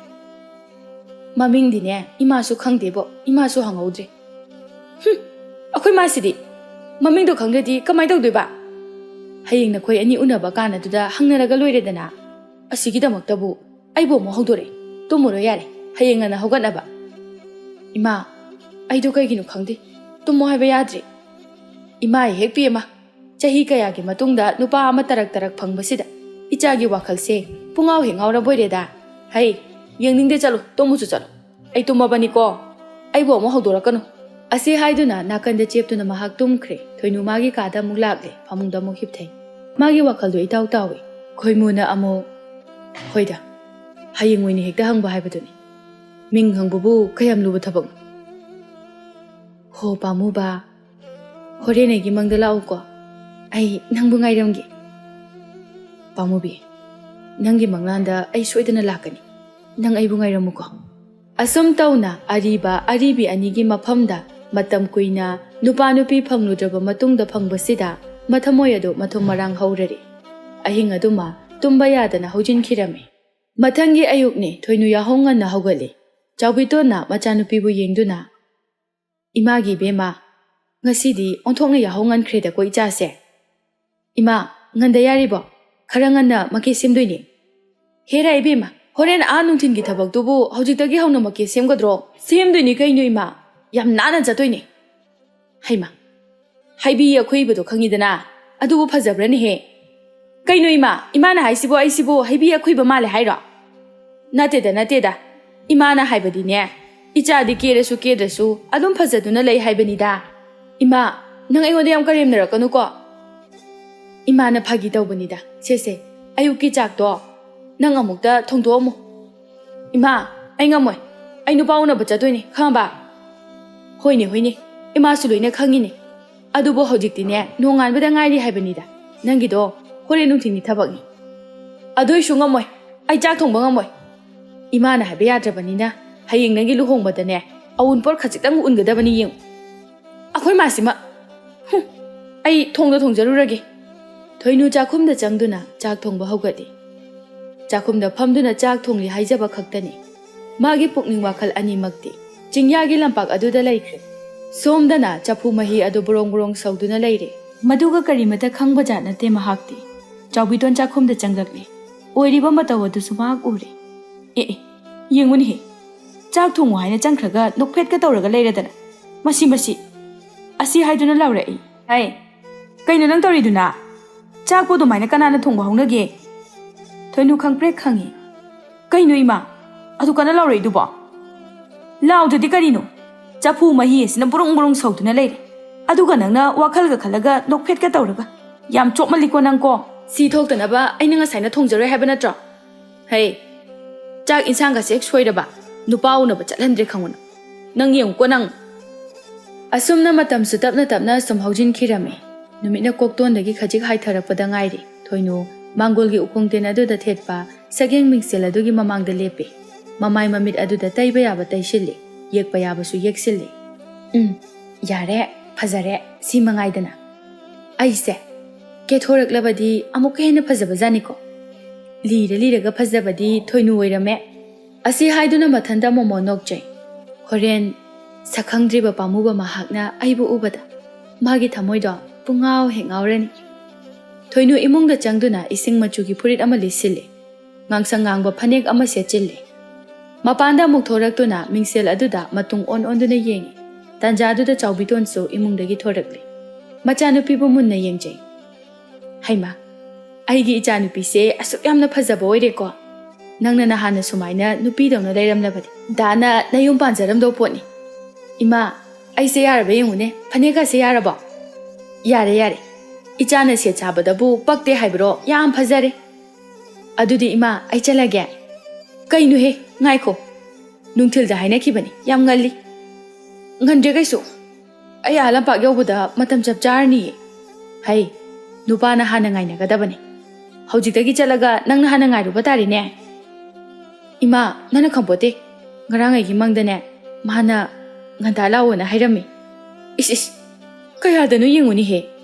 ꯃꯃꯤꯡꯗꯤꯅꯦ ꯏꯃꯥꯁꯨ ꯈꯪꯗꯦꯕꯣ ꯏꯃꯥꯁꯨ ꯍꯪꯍꯧꯗ꯭ꯔꯦ ꯑꯩꯈꯣꯏ ꯃꯥꯁꯤꯗꯤ ꯃꯃꯤꯡꯗꯣ ꯈꯪꯗ꯭ꯔꯗꯤ ꯀꯃꯥꯏꯅ ꯇꯧꯗꯣꯏꯕ ꯍꯌꯦꯡ ꯅꯈꯣꯏ ꯑꯅꯤ ꯎꯅꯕ ꯀꯥꯟꯗꯨꯗ ꯍꯪꯅꯔꯒ ꯂꯣꯏꯔꯦꯗꯅ ꯑꯁꯤꯒꯤꯗꯃꯛꯇꯕꯨ ꯑꯩꯕꯨ ꯑꯃꯨꯛ ꯍꯧꯗꯣꯔꯛꯑꯦ ꯇꯨꯝꯃꯨꯔꯣ ꯌꯥꯔꯦ ꯍꯌꯦꯡ ꯉꯟꯅ ꯍꯧꯒꯠꯅꯕ ꯏꯃꯥ ꯑꯩꯗꯣ ꯀꯩꯒꯤꯅꯣ ꯈꯪꯗꯦ ꯇꯨꯝꯃꯣ ꯍꯥꯏꯕ ꯌꯥꯗ꯭ꯔꯦ ꯏꯃꯥ ꯍꯦꯛ ꯄꯤꯑꯃ ꯆꯍꯤ ꯀꯌꯥꯒꯤ ꯃꯇꯨꯡꯗ ꯅꯨꯄꯥ ꯑꯃ ꯇꯔꯛ ꯐꯪꯕꯁꯤꯗ ꯏꯆꯥꯒꯤ ꯋꯥꯈꯜꯁꯦ ꯄꯨꯡꯉꯥꯎ ꯍꯦꯛ ꯉꯥꯎꯔꯕꯣꯏꯔꯦꯗ ꯌꯦꯡꯅꯤꯡꯗꯦ ꯆꯠꯂꯣ ꯇꯨꯝꯃꯨꯁꯨ ꯆꯠꯂꯣ ꯑꯩ ꯇꯨꯝꯃꯕꯅꯤꯀꯣ ꯑꯩꯕꯨ ꯑꯃꯨꯛ ꯍꯧꯗꯣꯔꯛꯀꯅꯨ ꯑꯁꯤ ꯍꯥꯏꯗꯨꯅ ꯅꯥꯀꯟꯗ ꯆꯦꯞꯇꯨꯅ ꯃꯍꯥꯛ ꯇꯨꯝꯈ꯭ꯔꯦ ꯊꯣꯏꯅꯨ ꯃꯥꯒꯤ ꯀꯥꯗ ꯑꯃꯨꯛ ꯂꯥꯛꯂꯦ ꯐꯃꯨꯡꯗ ꯑꯃꯨꯛ ꯍꯤꯞꯊꯩ ꯃꯥꯒꯤ ꯋꯥꯈꯜꯗꯨ ꯏꯇꯥꯎ ꯇꯥꯎꯏ ꯈꯣꯏꯃꯨꯅ ꯑꯃꯨꯛ ꯍꯣꯏꯗ ꯍꯌꯦꯡ ꯑꯣꯏꯅ ꯍꯦꯛꯇ ꯍꯪꯕ ꯍꯥꯏꯕꯗꯨꯅꯤ ꯃꯤꯡ ꯍꯪꯕꯕꯨ ꯀꯌꯥꯝ ꯂꯨꯕ ꯊꯕꯛꯅꯣ ꯍꯣ ꯄꯥꯝꯃꯨꯕ ꯍꯣꯔꯦꯟ ꯑꯩꯒꯤ ꯃꯪꯗ ꯂꯥꯛꯎꯀꯣ ꯑꯩ ꯅꯪꯕꯨ ꯉꯥꯏꯔꯝꯒꯦ ꯄꯥꯝꯃꯨꯕꯤ ꯅꯪꯒꯤ ꯃꯪꯂꯥꯟꯗ ꯑꯩ ꯁꯣꯏꯗꯅ ꯂꯥꯛꯀꯅꯤ ꯅꯪ ꯑꯩꯕꯨ ꯉꯥꯏꯔꯝꯃꯨꯀꯣ ꯑꯁꯨꯝ ꯇꯧꯅ ꯑꯔꯤꯕ ꯑꯔꯤꯕꯤ ꯑꯅꯤꯒꯤ ꯃꯐꯝꯗ ꯃꯇꯝ ꯀꯨꯏꯅ ꯅꯨꯄꯥ ꯅꯨꯄꯤ ꯐꯪꯂꯨꯗ꯭ꯔꯕ ꯃꯇꯨꯡꯗ ꯐꯪꯕꯁꯤꯗ ꯃꯊꯃꯣꯏ ꯑꯗꯨ ꯃꯊꯨꯝ ꯃꯔꯥꯡ ꯍꯧꯔꯔꯤ ꯑꯍꯤꯡ ꯑꯗꯨꯃ ꯇꯨꯝꯕ ꯌꯥꯗꯅ ꯍꯧꯖꯤꯟꯈꯤꯔꯝꯃꯤ ꯃꯊꯪꯒꯤ ꯑꯌꯨꯛꯅꯤ ꯊꯣꯏꯅꯨ ꯌꯥꯍꯧ ꯉꯟꯅ ꯍꯧꯒꯠꯂꯤ ꯆꯥꯎꯕꯤꯇꯣꯟꯅ ꯃꯆꯥꯅꯨꯄꯤꯕꯨ ꯌꯦꯡꯗꯨꯅ ꯏꯃꯥꯒꯤ ꯏꯕꯦꯝꯃ ꯉꯁꯤꯗꯤ ꯑꯣꯟꯊꯣꯛꯅ ꯌꯥꯍꯧ ꯉꯟꯈ꯭ꯔꯦꯗꯀꯣ ꯏꯆꯥꯁꯦ ꯏꯃꯥ ꯉꯟꯗ ꯌꯥꯔꯤꯕꯣ ꯈꯔ ꯉꯟꯅ ꯃꯀꯦ ꯁꯦꯝꯗꯣꯏꯅꯤ ꯍꯦꯔꯥ ꯏꯕꯦꯝꯃ ꯍꯣꯔꯦꯟ ꯅꯨꯡꯊꯤꯟꯒꯤ ꯊꯕꯛꯇꯨꯕꯨ ꯍꯧꯖꯤꯛꯇꯒꯤ ꯍꯧꯅ ꯃꯀꯦ ꯁꯦꯝꯒꯗ꯭ꯔꯣ ꯁꯦꯝꯗꯣꯏꯅꯤ ꯀꯩꯅꯣ ꯏꯃꯥ ꯌꯥꯝ ꯅꯥꯟꯅ ꯆꯠꯇꯣꯏꯅꯤ ꯍꯩꯃ ꯍꯩꯕꯤ ꯑꯈꯨꯏꯕꯗꯣ ꯈꯪꯉꯤꯗꯅ ꯑꯗꯨꯕꯨ ꯐꯖꯕ꯭ꯔꯅꯦꯍꯦ ꯀꯩꯅꯣ ꯏꯃꯥꯅ ꯍꯥꯏꯁꯤꯕꯨ ꯑꯩꯁꯤꯕꯨ ꯍꯩꯕꯤ ꯑꯈꯨꯏꯕ ꯃꯥꯜꯂꯦ ꯍꯥꯏꯔꯣ ꯅꯠꯇꯦꯗ ꯏꯃꯥꯅ ꯍꯥꯏꯕꯗꯤꯅꯦ ꯏꯆꯥꯗꯤ ꯀꯦꯔꯁꯨ ꯀꯦꯗ꯭ꯔꯁꯨ ꯑꯗꯨꯝ ꯐꯖꯗꯨꯅ ꯂꯩ ꯍꯥꯏꯕꯅꯤꯗ ꯏꯃꯥ ꯅꯪ ꯑꯩꯉꯣꯟꯗ ꯌꯥꯝ ꯀꯔꯦꯝꯅꯔꯛꯀꯅꯨꯀꯣ ꯏꯃꯥꯅ ꯐꯥꯒꯤ ꯇꯧꯕꯅꯤꯗ ꯁꯦ ꯑꯌꯨꯛꯀꯤ ꯆꯥꯛꯇꯣ ꯅꯪ ꯑꯃꯨꯛꯇ ꯊꯣꯡꯗꯣꯛꯑꯝꯃꯨ ꯏꯃꯥ ꯑꯩ ꯉꯝꯃꯣꯏ ꯑꯩ ꯅꯨꯄꯥ ꯎꯅꯕ ꯆꯠꯇꯣꯏꯅꯤ ꯈꯪꯕ ꯍꯣꯏꯅꯦ ꯏꯃꯥꯁꯨ ꯂꯣꯏꯅ ꯈꯪꯉꯤꯅꯦ ꯑꯗꯨꯕꯨ ꯍꯧꯖꯤꯛꯇꯤꯅꯦ ꯅꯣꯡꯉꯥꯟꯕꯗ ꯉꯥꯏꯔꯤ ꯍꯥꯏꯕꯅꯤꯗ ꯅꯪꯒꯤꯗꯣ ꯍꯣꯔꯦꯟ ꯅꯨꯡꯊꯤꯟꯒꯤ ꯊꯕꯛꯅꯤ ꯑꯗꯨꯏꯁꯨ ꯉꯝꯃꯣꯏ ꯑꯩ ꯆꯥꯛ ꯊꯣꯡꯕ ꯉꯝꯃꯣই ꯏꯃꯥꯅ ꯍꯥꯏꯕ ꯌꯥꯗ꯭ꯔꯕꯅꯤꯅ ꯍꯌꯦꯡ ꯅꯪꯒꯤ ꯂꯨꯍꯣꯡꯕꯗꯅꯦ ꯑꯎꯟꯄꯣꯠ ꯈꯖꯤꯛꯇꯪ ꯎꯟꯒꯗꯕꯅꯤ ꯌꯦꯡꯉꯨ ꯑꯩꯈꯣꯏ ꯃꯥꯁꯤꯃ ꯑꯩ ꯊꯣꯡꯖꯔꯨꯔꯒꯦ ꯊꯣꯏꯅꯨ ꯆꯥꯛꯈꯨꯝꯗ ꯆꯪꯗꯨꯅ ꯆꯥꯛ ꯊꯣꯡꯕ ꯍꯧꯒꯠꯂꯤ ꯆꯥꯛꯈꯨꯝꯗ ꯐꯝꯗꯨꯅ ꯆꯥꯛ ꯊꯣꯡꯂꯤ ꯍꯥꯏꯖꯕ ꯈꯛꯇꯅꯤ ꯃꯥꯒꯤ ꯄꯨꯛꯅꯤꯡ ꯋꯥꯈꯜ ꯑꯅꯤꯃꯛꯇꯤ ꯆꯤꯡꯌꯥꯒꯤ ꯂꯝꯄꯥꯛ ꯑꯗꯨꯗ ꯂꯩꯈ꯭ꯔꯦ ꯁꯣꯝꯗꯅ ꯆꯐꯨ ꯃꯍꯤ ꯑꯗꯨ ꯕ꯭ꯔꯣꯡ ꯁꯧꯗꯨꯅ ꯂꯩꯔꯦ ꯃꯗꯨꯒ ꯀꯔꯤꯃꯇ ꯈꯪꯕꯖꯥꯠ ꯅꯠꯇꯦ ꯃꯍꯥꯛꯇꯤ ꯆꯥꯎꯕꯤꯇꯣꯟ ꯆꯥꯛꯈꯨꯝꯗ ꯆꯪꯂꯛꯂꯤ ꯑꯣꯏꯔꯤꯕ ꯃꯇꯧ ꯑꯗꯨꯁꯨ ꯃꯍꯥꯛ ꯎꯔꯦ ꯌꯦꯡꯉꯨꯅꯦꯍꯦ ꯆꯥꯛ ꯊꯣꯡꯉꯨ ꯍꯥꯏꯅ ꯆꯪꯈ꯭ꯔꯒ ꯅꯣꯛꯐꯦꯠꯀ ꯇꯧꯔꯒ ꯂꯩꯔꯗꯅ ꯃꯁꯤ ꯑꯁꯤ ꯍꯥꯏꯗꯨꯅ ꯂꯥꯎꯔꯛꯏ ꯍꯩ ꯀꯩꯅꯣ ꯅꯪ ꯇꯧꯔꯤꯗꯨꯅ ꯆꯥꯛꯄꯨ ꯑꯗꯨꯃꯥꯏꯅ ꯀꯅꯥꯅ ꯊꯣꯡꯕ ꯍꯧꯅꯒꯦ ꯊꯣꯏꯅꯨ ꯈꯪꯄ꯭ꯔꯦꯛ ꯈꯪꯉꯤ ꯀꯩꯅꯣ ꯏꯃꯥ ꯑꯗꯨ ꯀꯟꯅ ꯂꯥꯎꯔꯛꯏꯗꯨꯕꯣ ꯂꯥꯎꯗ꯭ꯔꯗꯤ ꯀꯔꯤꯅꯣ ꯆꯐꯨ ꯃꯍꯤ ꯑꯁꯤꯅ ꯕꯨꯔꯨꯡ ꯁꯧꯗꯨꯅ ꯂꯩꯔꯦ ꯑꯗꯨꯒ ꯅꯪꯅ ꯋꯥꯈꯜꯒ ꯈꯜꯂꯒ ꯅꯣꯛꯐꯦꯠꯀ ꯇꯧꯔꯒ ꯌꯥꯝ ꯆꯣꯞꯃꯜꯂꯤꯀꯣ ꯅꯪꯀꯣ ꯁꯤ ꯊꯣꯛꯇꯅꯕ ꯑꯩꯅ ꯉꯁꯥꯏꯅ ꯊꯣꯡꯖꯔꯣꯏ ꯍꯥꯏꯕ ꯅꯠꯇ꯭ꯔꯣ ꯍꯩ ꯆꯥꯛ ꯏꯟꯁꯥꯡꯒꯁꯦ ꯍꯦꯛ ꯁꯣꯏꯔꯕ ꯅꯨꯄꯥ ꯎꯅꯕ ꯆꯠꯍꯟꯗ꯭ꯔꯦ ꯈꯪꯉꯨꯅ ꯅꯪ ꯌꯦꯡꯉꯨꯀꯣ ꯅꯪ ꯑꯁꯨꯝꯅ ꯃꯇꯝꯁꯨ ꯇꯞꯅ ꯁꯨꯝ ꯍꯧꯖꯤꯟꯈꯤꯔꯝꯃꯤ ꯅꯨꯃꯤꯠꯅ ꯀꯣꯛꯇꯣꯟꯗꯒꯤ ꯈꯖꯤꯛ ꯍꯥꯏꯊꯔꯛꯄꯗ ꯉꯥꯏꯔꯤ ꯊꯣꯏꯅꯨ ꯃꯥꯡꯒꯣꯜꯒꯤ ꯎꯈꯣꯡꯇꯦꯟ ꯑꯗꯨꯗ ꯊꯦꯠꯄ ꯁꯒꯦꯡ ꯃꯤꯡꯁꯦꯜ ꯑꯗꯨꯒꯤ ꯃꯃꯥꯡꯗ ꯂꯦꯞꯄꯤ ꯃꯃꯥꯏ ꯃꯃꯤꯠ ꯑꯗꯨꯗ ꯇꯩꯕ ꯌꯥꯕ ꯇꯩꯁꯤꯜꯂꯤ ꯌꯦꯛꯄ ꯌꯥꯕꯁꯨ ꯌꯦꯛꯁꯤꯜꯂꯤ ꯌꯥꯔꯦ ꯐꯖꯔꯦ ꯁꯤ ꯃꯉꯥꯏꯗꯅ ꯑꯩꯁꯦ ꯀꯦꯊꯣꯔꯛꯂꯕꯗꯤ ꯑꯃꯨꯛꯀ ꯍꯦꯟꯅ ꯐꯖꯕꯖꯥꯅꯤꯀꯣ ꯂꯤꯔꯒ ꯐꯖꯕꯗꯤ ꯊꯣꯏꯅꯨ ꯑꯣꯏꯔꯝꯃꯦ ꯑꯁꯤ ꯍꯥꯏꯗꯨꯅ ꯃꯊꯟꯇ ꯃꯣꯃꯣ ꯅꯣꯛꯆꯩ ꯍꯣꯔꯦꯟ ꯁꯛꯈꯪꯗ꯭ꯔꯤꯕ ꯄꯥꯝꯃꯨꯕ ꯃꯍꯥꯛꯅ ꯑꯩꯕꯨ ꯎꯕꯗ ꯃꯥꯒꯤ ꯊꯃꯣꯏꯗꯣ ꯄꯨꯡꯉꯥꯎ ꯍꯦꯛ ꯉꯥꯎꯔꯅꯤ ꯊꯣꯏꯅꯨ ꯏꯃꯨꯡꯗ ꯆꯪꯗꯨꯅ ꯏꯁꯤꯡ ꯃꯆꯨꯒꯤ ꯐꯨꯔꯤꯠ ꯑꯃ ꯂꯤꯠꯁꯤꯜꯂꯤ ꯉꯥꯡꯁꯪ ꯉꯥꯡꯕ ꯐꯅꯦꯛ ꯑꯃ ꯁꯦꯠꯆꯤꯜꯂꯤ ꯃꯄꯥꯟꯗ ꯑꯃꯨꯛ ꯊꯣꯔꯛꯇꯨꯅ ꯃꯤꯡꯁꯦꯜ ꯑꯗꯨꯗ ꯃꯇꯨꯡ ꯑꯣꯟꯗꯨꯅ ꯌꯦꯡꯉꯤ ꯇꯟꯖꯥꯗꯨꯗ ꯆꯥꯎꯕꯤꯇꯣꯟꯁꯨ ꯏꯃꯨꯡꯗꯒꯤ ꯊꯣꯔꯛꯂꯤ ꯃꯆꯥꯅꯨꯄꯤꯕꯨ ꯃꯨꯟꯅ ꯌꯦꯡꯖꯩ ꯍꯩꯃꯥ ꯑꯩꯒꯤ ꯏꯆꯥꯅꯨꯄꯤꯁꯦ ꯑꯁꯨꯛ ꯌꯥꯝꯅ ꯐꯖꯕ ꯑꯣꯏꯔꯦꯀꯣ ꯅꯪꯅ ꯅꯍꯥꯟꯅ ꯁꯨꯃꯥꯏꯅ ꯅꯨꯄꯤꯗꯧꯅ ꯂꯩꯔꯝꯂꯕꯗꯤ ꯗꯥꯅ ꯅꯌꯨꯝ ꯄꯥꯟꯖꯔꯝꯗꯧ ꯄꯣꯠꯅꯤ ꯏꯃꯥ ꯑꯩꯁꯦ ꯌꯥꯔꯕ ꯌꯦꯡꯉꯨꯅꯦ ꯐꯅꯦꯛꯀꯁꯦ ꯌꯥꯔꯕꯣ ꯌꯥꯔꯦ ꯏꯆꯥꯅ ꯁꯦꯠ ꯆꯥꯕꯗꯕꯨ ꯄꯛꯇꯦ ꯍꯥꯏꯕ꯭ꯔꯣ ꯌꯥꯝ ꯐꯖꯔꯦ ꯑꯗꯨꯗꯤ ꯏꯃꯥ ꯑꯩ ꯆꯠꯂꯒꯦ ꯀꯩꯅꯣꯍꯦ ꯉꯥꯏꯈꯣ ꯅꯨꯡꯊꯤꯜꯗ ꯍꯥꯏꯅꯈꯤꯕꯅꯤ ꯌꯥꯝ ꯉꯜꯂꯤ ꯉꯟꯗ꯭ꯔꯦ ꯀꯩꯁꯨ ꯑꯩ ꯂꯝꯄꯥꯛ ꯌꯧꯕꯗ ꯃꯇꯝ ꯆꯞ ꯆꯥꯔꯅꯤꯌꯦ ꯍꯩ ꯅꯨꯄꯥꯅ ꯍꯥꯟꯅ ꯉꯥꯏꯅꯒꯗꯕꯅꯤ ꯍꯧꯖꯤꯛꯇꯒꯤ ꯆꯠꯂꯒ ꯅꯪꯅ ꯍꯥꯟꯅ ꯉꯥꯏꯔꯨꯕ ꯇꯥꯔꯦꯅꯦ ꯏꯃꯥ ꯅꯪꯅ ꯈꯪꯄꯣꯠꯇꯦ ꯉꯔꯥꯡ ꯑꯩꯒꯤ ꯃꯪꯗꯅꯦ ꯃꯥꯅ ꯉꯟꯇꯥ ꯂꯥꯛꯑꯣꯅ ꯍꯥꯏꯔꯝꯃꯤ ꯏꯁ ꯀꯌꯥꯗꯅꯣ ꯌꯦꯡꯉꯨꯅꯤꯍꯦ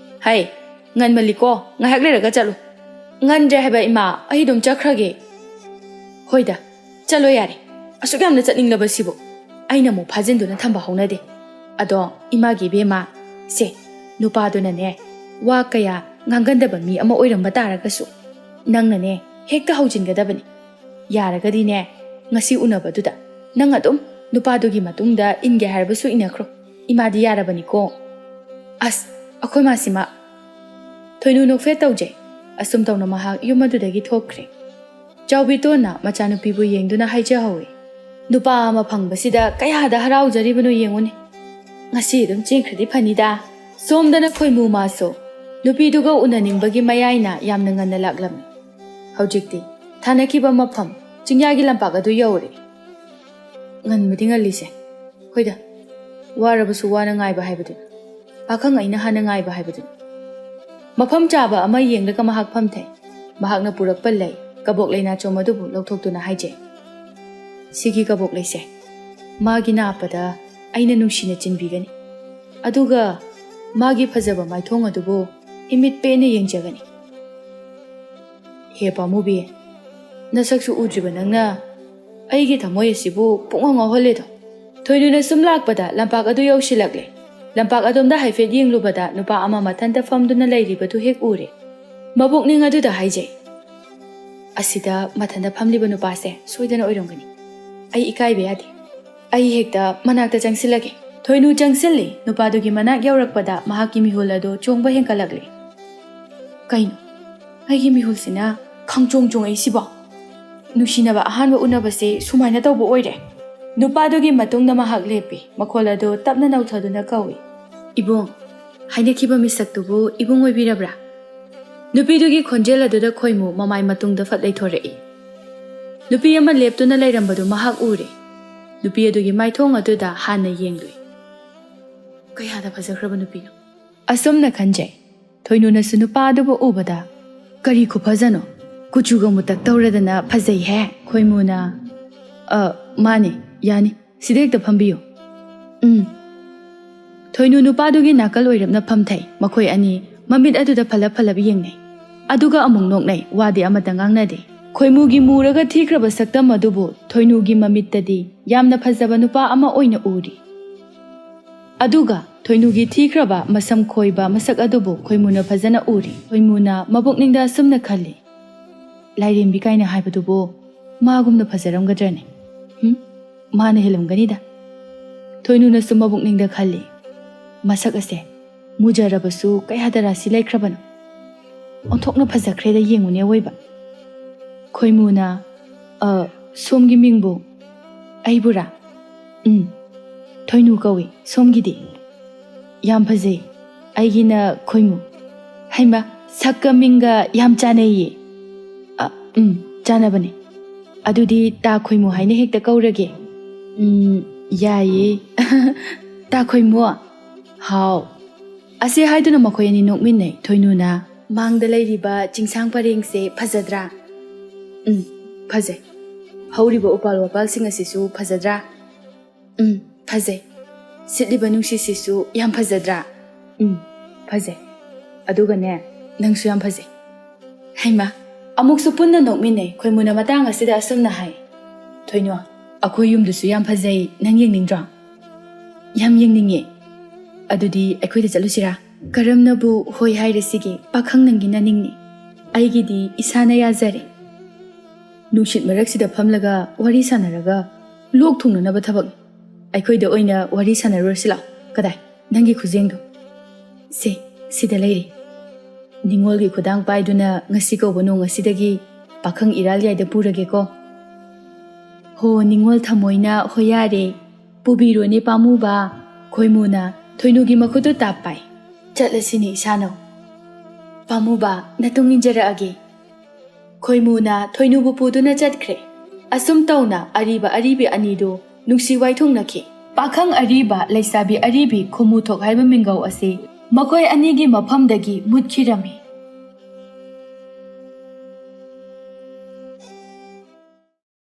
ꯍꯩ ꯉꯟꯃꯜꯂꯤꯀꯣ ꯉꯥꯏꯍꯥꯛ ꯂꯩꯔꯒ ꯆꯠꯂꯨ ꯉꯟꯗ꯭ꯔꯦ ꯍꯥꯏꯕ ꯏꯃꯥ ꯑꯩ ꯑꯗꯨꯝ ꯆꯠꯈ꯭ꯔꯒꯦ ꯍꯣꯏꯗ ꯆꯠꯂꯣ ꯌꯥꯔꯦ ꯑꯁꯨꯛ ꯌꯥꯝꯅ ꯆꯠꯅꯤꯡꯂꯕꯁꯤꯕꯨ ꯑꯩꯅ ꯑꯃꯨꯛ ꯐꯥꯖꯤꯟꯗꯨꯅ ꯊꯝꯕ ꯍꯧꯅꯗꯦ ꯑꯗꯣ ꯏꯃꯥꯒꯤ ꯏꯕꯦꯝꯃ ꯁꯦ ꯅꯨꯄꯥꯗꯨꯅꯅꯦ ꯋꯥ ꯀꯌꯥ ꯉꯥꯡꯒꯟꯗꯕ ꯃꯤ ꯑꯃ ꯑꯣꯏꯔꯝꯕ ꯇꯥꯔꯒꯁꯨ ꯅꯪꯅꯅꯦ ꯍꯦꯛꯇ ꯍꯧꯖꯤꯟꯒꯗꯕꯅꯤ ꯌꯥꯔꯒꯗꯤꯅꯦ ꯉꯁꯤ ꯎꯅꯕꯗꯨꯗ ꯅꯪ ꯑꯗꯨꯝ ꯅꯨꯄꯥꯗꯨꯒꯤ ꯃꯇꯨꯡꯗ ꯏꯟꯒꯦ ꯍꯥꯏꯔꯕꯁꯨ ꯏꯟꯅꯈ꯭ꯔꯣ ꯏꯃꯥꯗꯤ ꯌꯥꯔꯕꯅꯤꯀꯣ ꯑꯁ ꯑꯩꯈꯣꯏ ꯃꯥꯁꯤꯃ ꯊꯣꯏꯅꯨ ꯅꯣꯛꯐꯦꯠ ꯇꯧꯖꯩ ꯑꯁꯨꯝ ꯇꯧꯅ ꯃꯍꯥꯛ ꯌꯨꯝ ꯑꯗꯨꯗꯒꯤ ꯊꯣꯛꯈ꯭ꯔꯦ ꯆꯥꯎꯕꯤꯇꯣꯟꯅ ꯃꯆꯥꯅꯨꯄꯤꯕꯨ ꯌꯦꯡꯗꯨꯅ ꯍꯥꯏꯖꯍꯧꯏ Nupa ama phangbasida kayada haraujaribano yenguni. Ngasi dum chengkhradi phanida. Somdana khoimu maso. Nupiduga unaningbagi mayaina yamna nganna laklamni. Haujikti thanakiba mafam chingyagi lampag adu yaure. Nganmadi ngalise. Hoida. Warabasu wana ngaiba haibadu. Pakhang aina hana ngaiba haibadu. Mafam chaba ama yenglaga mahak phamthai. Mahakna purakpa lei. Kabok leina chomadubu lokthokduna haije. Sigi kabok leise. Magi napada aina nungsina chinbigani. Aduga magi phajaba maithong adubu imit pene yengjagani. He pamubi nasaksu udriba nangna aigi thamoy asibu punga holedo. Thoinuna sum lakpada lampak adu yausilagle. Lampak adomda haifet yenglubada nupa ama mathanta famduna leiribadu hek ure. Mabukning aduda haije. Asida mathanda famliba nupase soidana oirongani. Ai ikaibe yadi. Ai hekta manakta changsilage. Thoinu changsilli nupadugi manak yaurakpada mahaki mihul ado chongba henkalagle. Kaino aigi mihul sina khangchong ai siba. Nusinaba ahanba unabase sumaina tawbo oire. Nupadugi matungna mahak lepi makhol ado tapna nauthaduna kawi. Ibong hainakiba misaktubu ibong oibirabra. Nupidugi khonjel aduda khoimu mamai matungda fat leithorei. Nupi ama leptuna leirambadu mahak ure. Nupi adugi maithong aduda hana yenglui. Kayada phajakraba nupino. Asomna khanjai. Thoinuna su nupa adubu ubada. Kari khupajano. Kuchuga mutak tawradana phajai he. Khoimuna. Mane yani sidek da phambiyo. Thoinu nupa adugi nakal oirapna phamthai. Makhoi ani mamit aduda phalap yengnai. Aduga among noknai wadi amata ngangnade. Khoimugi muraga thikraba saktam adubu thoinugi mamittadi yamna phajaba nupa ama oina uri. Aduga thoinugi thikraba masam khoiba masak adubu khoimuna phajana uri. Khoimuna mabukningda sumna khalli. Lairembi kaina haibadubu magumna phajaramgadrane. Mana helamganida. Thoinuna sum mabukningda khalli. Masak ase mujarabasu kayadara silaikrabano. Onthokna phajakreda yengune oiba. Khoimuna somgi mingbu aibura. Thoinu kawi somgidi. Yam phajai aigina khoimu. Haima sakka minga yam chanai. Chanabane. Adudi ta khoimu haine hekta kaurage. Yaye. Ta khoimu. How. Ase haiduna makhoi ani nokminai thoinuna mangda leiriba chingsang pareng se phajadra. Phajai. Hauriba upal wapal sing asisu phajadra. Phajai. Sitliba nungsi sisu yam phajadra. Phajai. Aduga ne nangsu yam phajai. Haima amuksu punna nokminai khoimuna matang asida asumna hai. Thoino akhoi yumdusu yam phajai nang yengningdra. Yam yengninge. Adudi akhoi da chalusira. Karamnabu hoi hairasigi pakhang nangina ningni. Aigidi isana yazare. Nungshit maraksida phamlaga wari sanaraga lok thungnanaba thabak. Aikhoida oina wari sanarosila. Kadai nangi khujengdu. Se sida leiri. Ningolgi khudang paiduna ngasi ko bono ngasidagi pakhang iralyai da purage ko. Ho ningol thamoina hoyare pubiro ne pamuba khoimuna thoinugi makhudu tapai. Chatlasini isano. Pamuba natung injaraagi. Khoimuna thoinubu puduna chatkre. Asum tauna ariba aribi anido nungsi waithong nakhi. Pakhang ariba laisabi aribi khumuthok haiba mingau ase makhoi anigi maphamdagi mutkirami.